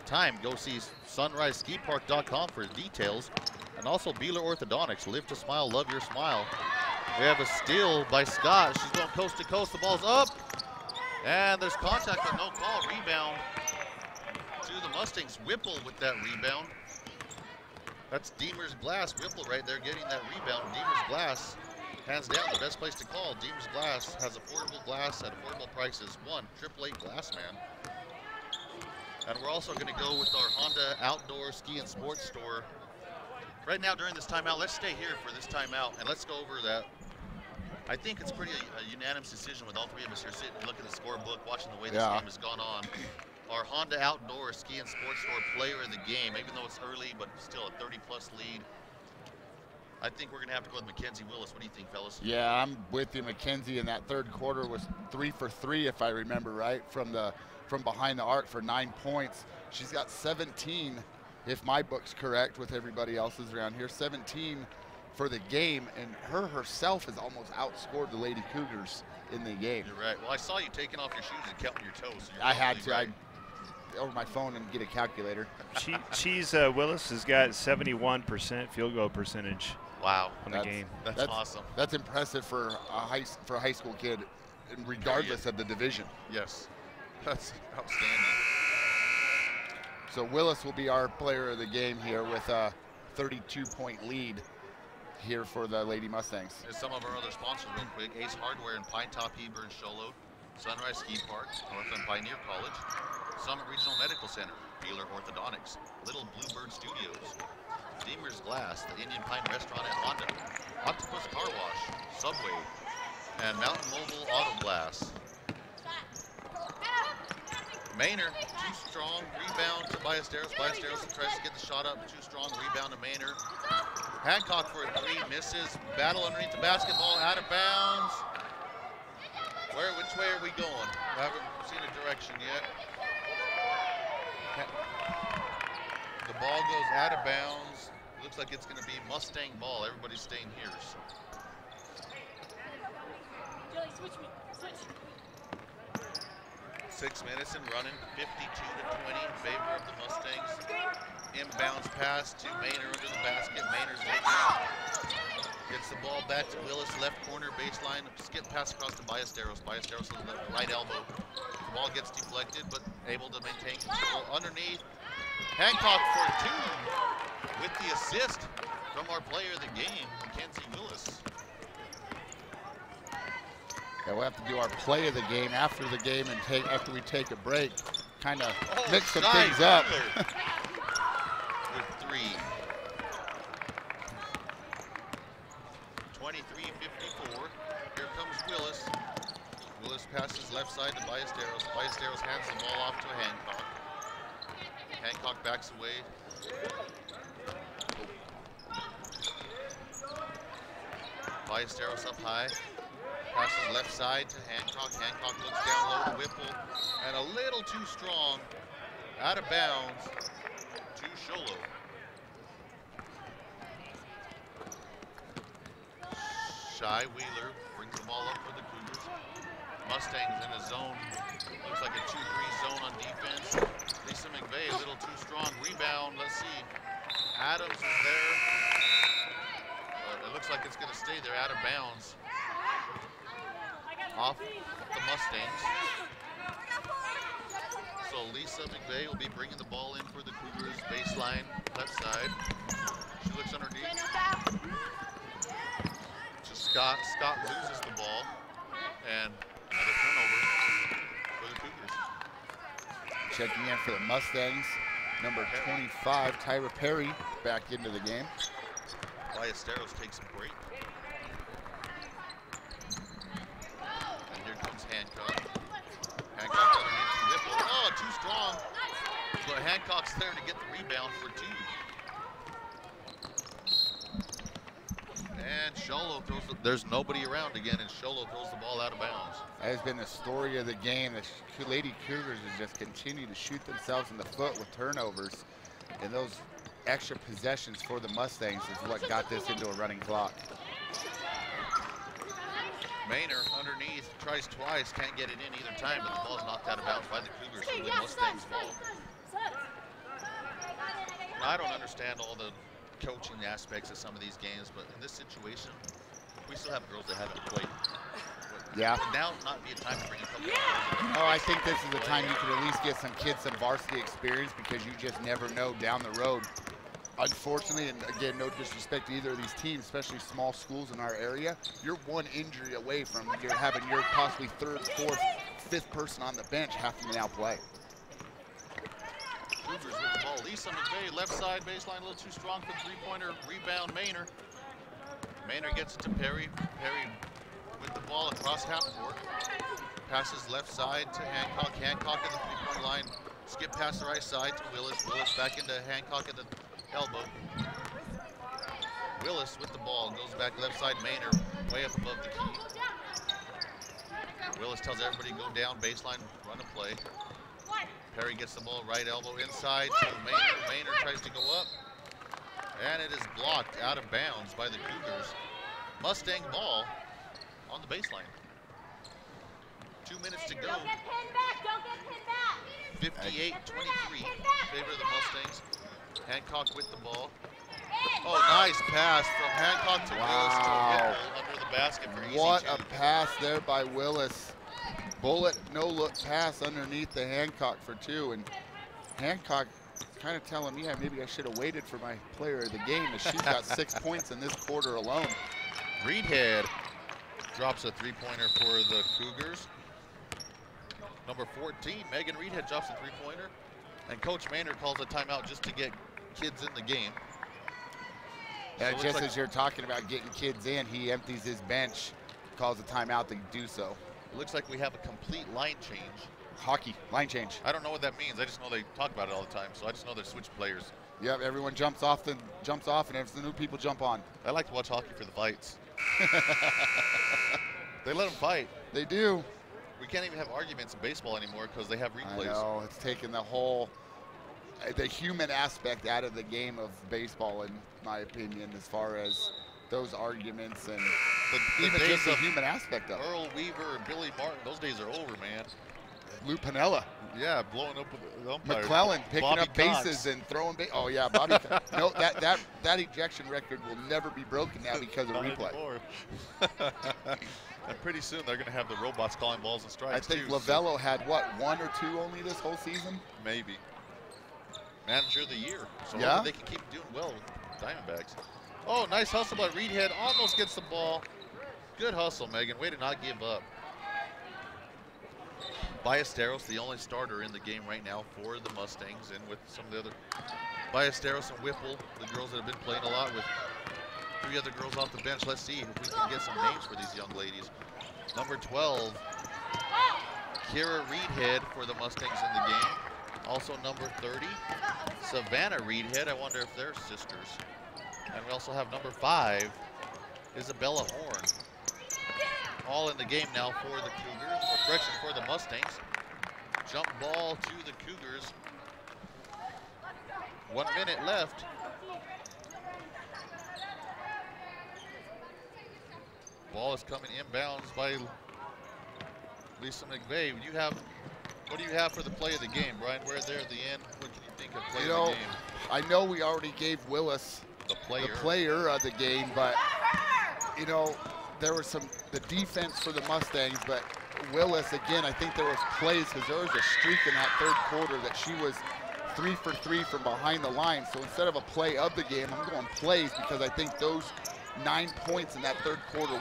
time, go see sunriseskipark.com for details. And also Beeler Orthodontics. Live to smile, love your smile. We have a steal by Scott. She's going coast to coast. The ball's up. And there's contact, but no call. Rebound to the Mustangs. Whipple with that rebound. That's Deemer's Glass. Whipple right there getting that rebound. Deemer's Glass, hands down, the best place to call. Deemer's Glass has affordable glass at affordable prices. 888 Glassman. And we're also going to go with our Honda Outdoor Ski and Sports Store. Right now during this timeout, let's stay here for this timeout, and let's go over that. I think it's pretty a unanimous decision with all three of us here sitting and looking at the scorebook, watching the way this game has gone on. Our Honda Outdoor Ski and Sports Store player of the game, even though it's early, but still a 30-plus lead. I think we're going to have to go with Mackenzie Willis. What do you think, fellas? Yeah, I'm with you. Mackenzie in that third quarter was 3 for 3, if I remember right, from behind the arc for 9 points. She's got 17, if my book's correct, with everybody else's around here. 17 for the game, and her herself has almost outscored the Lady Cougars in the game. You're right. Well, I saw you taking off your shoes and counting your toes. So I had to. Right. Over my phone and get a calculator. Cheese Willis has got 71% field goal percentage. Wow, on the game. That's awesome. That's impressive for a high school kid, regardless of the division. Yes, that's outstanding. So Willis will be our player of the game here with a 32-point lead here for the Lady Mustangs. There's some of our other sponsors real quick. Ace Hardware in Pine Top, Heber, and Show Low. Sunrise Ski Park, Northland Pioneer College. Summit Regional Medical Center, Beeler Orthodontics. Little Bluebird Studios. Deemer's Glass, the Indian Pine Restaurant at Honda. Octopus Car Wash, Subway, and Mountain Mobile Auto Glass. Maynard, too strong, rebound to Ballesteros. Ballesteros tries to get the shot up, too strong, rebound to Maynard. Hancock for a 3, misses. Battle underneath the basketball, out of bounds. Which way are we going? I haven't seen a direction yet. The ball goes out of bounds. Looks like it's going to be Mustang ball. Everybody's staying here. So. Julie, switch me. Switch. 6 minutes and running, 52-20 in favor of the Mustangs. Inbounds pass to Maynard under the basket. Maynard's making gets the ball back to Willis, left corner, baseline. Skip pass across to Ballesteros. Ballesteros on the right elbow. The ball gets deflected, but able to maintain control. Underneath, Hancock for 2 with the assist from our player of the game, Mackenzie Willis. Yeah, we'll have to do our play of the game after the game and after we take a break, kind of mix some things up. With 3. 23-54. Here comes Willis. Willis passes left side to Ballesteros. Ballesteros hands the ball off to Hancock. Hancock backs away. Ballesteros up high. Passes left side to Hancock. Hancock looks down low to Whipple. And a little too strong. Out of bounds to Sholo. Shy Wheeler brings the ball up for the Cougars. Mustangs in a zone. Looks like a 2-3 zone on defense. Lisa McVeigh a little too strong. Rebound. Let's see. Adams is there. It looks like it's going to stay there out of bounds. Off the Mustangs. So Lisa McVeigh will be bringing the ball in for the Cougars baseline left side. She looks underneath. To Scott. Scott loses the ball. And another turnover for the Cougars. Checking in for the Mustangs, number 25, Tyra Perry, back into the game. Ballesteros takes a break. And here comes Hancock. Hancock underneath to Whipple. Oh, too strong. But Hancock's there to get the rebound for 2. And Sholo throws there's nobody around again, and Sholo throws the ball out of bounds. That has been the story of the game. The Lady Cougars has just continued to shoot themselves in the foot with turnovers. And those extra possessions for the Mustangs is what got this into a running clock. Maynard underneath, tries twice, can't get it in either time, but the ball's knocked out of bounds by the Cougars. So the Mustangs ball. Now, I don't understand all the coaching aspects of some of these games, but in this situation, we still have girls that haven't played. Yeah. Would now not be a time to bring a couple Oh, I think this is the time you could at least get some kids some varsity experience, because you just never know down the road. Unfortunately, and again, no disrespect to either of these teams, especially small schools in our area, you're one injury away from having your possibly 3rd, 4th, 5th person on the bench have to now play. Cougars with the ball. Lisa McVeigh, left side baseline, a little too strong for three-pointer. Rebound, Maynard. Maynard gets it to Perry. Perry with the ball across half court. Passes left side to Hancock. Hancock at the three-point line. Skip past the right side to Willis. Willis back into Hancock at the elbow. Willis with the ball. Goes back left side. Maynard way up above the key. Willis tells everybody go down baseline, run a play. Perry gets the ball right elbow inside to Maynard. Maynard tries to go up. And it is blocked out of bounds by the Cougars. Mustang ball on the baseline. 2 minutes to go. Don't get pinned back. Don't get pinned back. 58-23 in favor of the Mustangs. Hancock with the ball. Oh, nice pass from Hancock to Willis to Whipple under the basket for easy What 2. a pass there by Willis. Bullet, no-look pass underneath the Hancock for 2. And Hancock kind of telling me, yeah, maybe I should have waited for my player of the game, as she's got 6 points in this quarter alone. Reedhead drops a three-pointer for the Cougars. Number 14, Megan Reedhead drops a three-pointer. And Coach Maynard calls a timeout just to get kids in the game. And so just as you're talking about getting kids in, he empties his bench, calls a timeout to do so. It looks like we have a complete line change. Hockey, line change. I don't know what that means. I just know they talk about it all the time, so I just know they switch players. Yep, everyone jumps off, and if the new people jump on. I like to watch hockey for the fights. They let them fight. They do. We can't even have arguments in baseball anymore because they have replays. I know, it's taken the human aspect out of the game of baseball, in my opinion, as far as those arguments and even just the human aspect of it. Earl Weaver and Billy Martin, those days are over, man. Lou Pinella. Yeah, blowing up with the umpire. McClellan picking Bobby up bases Cox. and throwing bases. Oh, yeah, Bobby. No, that ejection record will never be broken now because of replay. And pretty soon they're going to have the robots calling balls and strikes. I think too, Lavello had, what, 1 or 2 only this whole season? Maybe. Manager of the year. So yeah, they can keep doing well with Diamondbacks. Oh, nice hustle by Reedhead. Almost gets the ball. Good hustle, Megan. Way to not give up. Ballesteros, the only starter in the game right now for the Mustangs, and with some of the other Ballesteros and Whipple, the girls that have been playing a lot, with 3 other girls off the bench. Let's see if we can get some names for these young ladies. Number 12, Kira Reedhead for the Mustangs in the game. Also number 30, Savannah Reedhead. I wonder if they're sisters. And we also have number 5, Isabella Horn. All in the game now for the Cougars, or correction, for the Mustangs. Jump ball to the Cougars. 1 minute left. Ball is coming inbounds by Lisa McVeigh. What do you have for the play of the game, Brian? We're there at the end. What can you think of play of the game? I know we already gave Willis the player of the game, but there was the defense for the Mustangs, but Willis, again, I think there was plays because there was a streak in that third quarter that she was 3 for 3 from behind the line. So instead of a play of the game, I'm going plays because I think those 9 points in that third quarter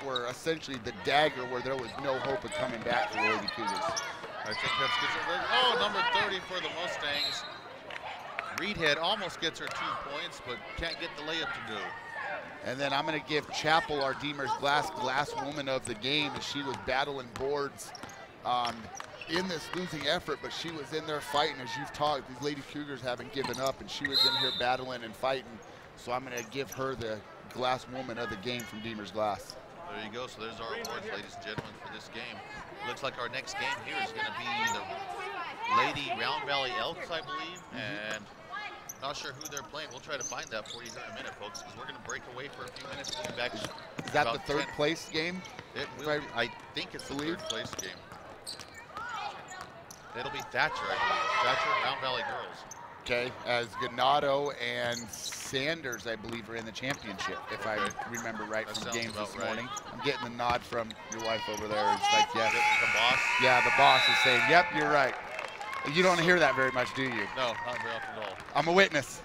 were essentially the dagger where there was no hope of coming back for the Lady Cougars. I think that's good. Oh, number 30 for the Mustangs. Reedhead almost gets her 2 points, but can't get the layup to go. And then I'm going to give Chappell our Demers glass woman of the game, as she was battling boards in this losing effort, but she was in there fighting. As you've talked, these Lady Cougars haven't given up, and she was in here battling and fighting. So I'm going to give her the glass woman of the game from Demers Glass. There you go. So there's our awards, ladies and gentlemen, for this game. Looks like our next game here is going to be the Lady Round Valley Elks, I believe, and not sure who they're playing. We'll try to find that for you here in a minute, folks, because we're going to break away for a few minutes. We'll be back. Is that the third place game? It will be, I think it's the third place game. It'll be Thatcher, I believe. Thatcher, Round Valley Girls. Okay, as Ganado and Sanders, I believe, are in the championship, if I remember right from games this morning. I'm getting the nod from your wife over there. It's like, yes. The boss? Yeah, the boss is saying, yep, you're right. You don't hear that very much, do you? No, not very often at all. I'm a witness.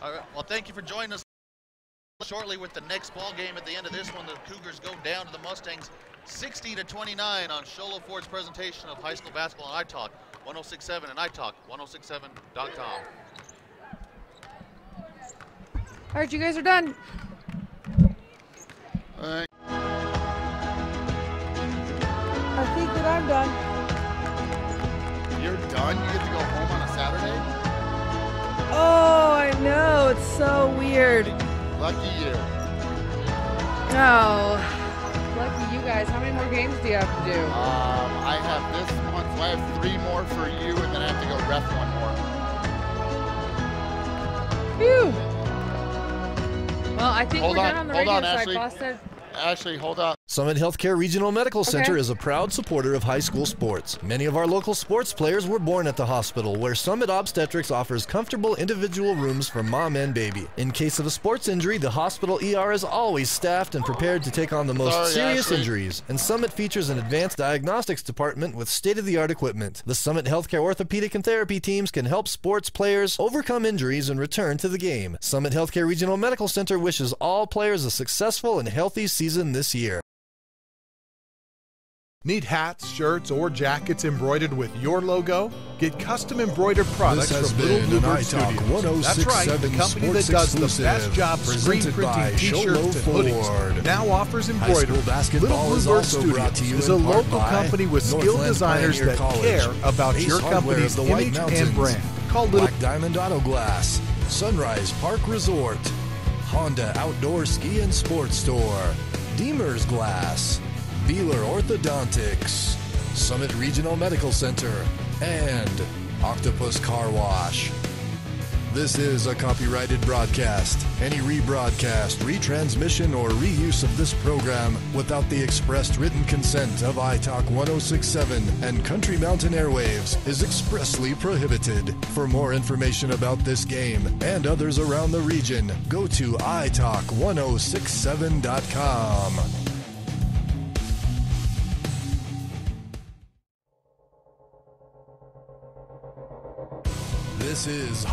All right, well, thank you for joining us. Shortly with the next ball game at the end of this one, the Cougars go down to the Mustangs 60-29 on Sholo Ford's presentation of high school basketball on iTalk 106.7 and iTalk 106.7.com. All right, you guys are done. All right. I think that I'm done. You're done? You get to go home on a Saturday? Oh, I know. It's so weird. Lucky you. Oh, lucky you guys. How many more games do you have to do? I have this one, so I have 3 more for you, and then I have to go ref 1 more. Phew. Well, I think we're done on the radio side. Boston. Ashley, hold on. Summit Healthcare Regional Medical Center is a proud supporter of high school sports. Many of our local sports players were born at the hospital, where Summit Obstetrics offers comfortable individual rooms for mom and baby. In case of a sports injury, the hospital ER is always staffed and prepared to take on the most serious injuries, and Summit features an advanced diagnostics department with state-of-the-art equipment. The Summit Healthcare orthopedic and therapy teams can help sports players overcome injuries and return to the game. Summit Healthcare Regional Medical Center wishes all players a successful and healthy season this year. Need hats, shirts, or jackets embroidered with your logo? Get custom embroidered products from Little Bluebird Studios. That's right, the company that does the best job screen printing t-shirts and hoodies now offers embroidery. Little Bluebird Studios is a local company with skilled designers that care about your company's image and brand. Call Little Black Diamond Auto Glass, Sunrise Park Resort, Honda Outdoor Ski and Sports Store, Demers Glass, Beeler Orthodontics, Summit Regional Medical Center, and Octopus Car Wash. This is a copyrighted broadcast. Any rebroadcast, retransmission, or reuse of this program without the expressed written consent of iTalk 106.7 and Country Mountain Airwaves is expressly prohibited. For more information about this game and others around the region, go to iTalk1067.com. This is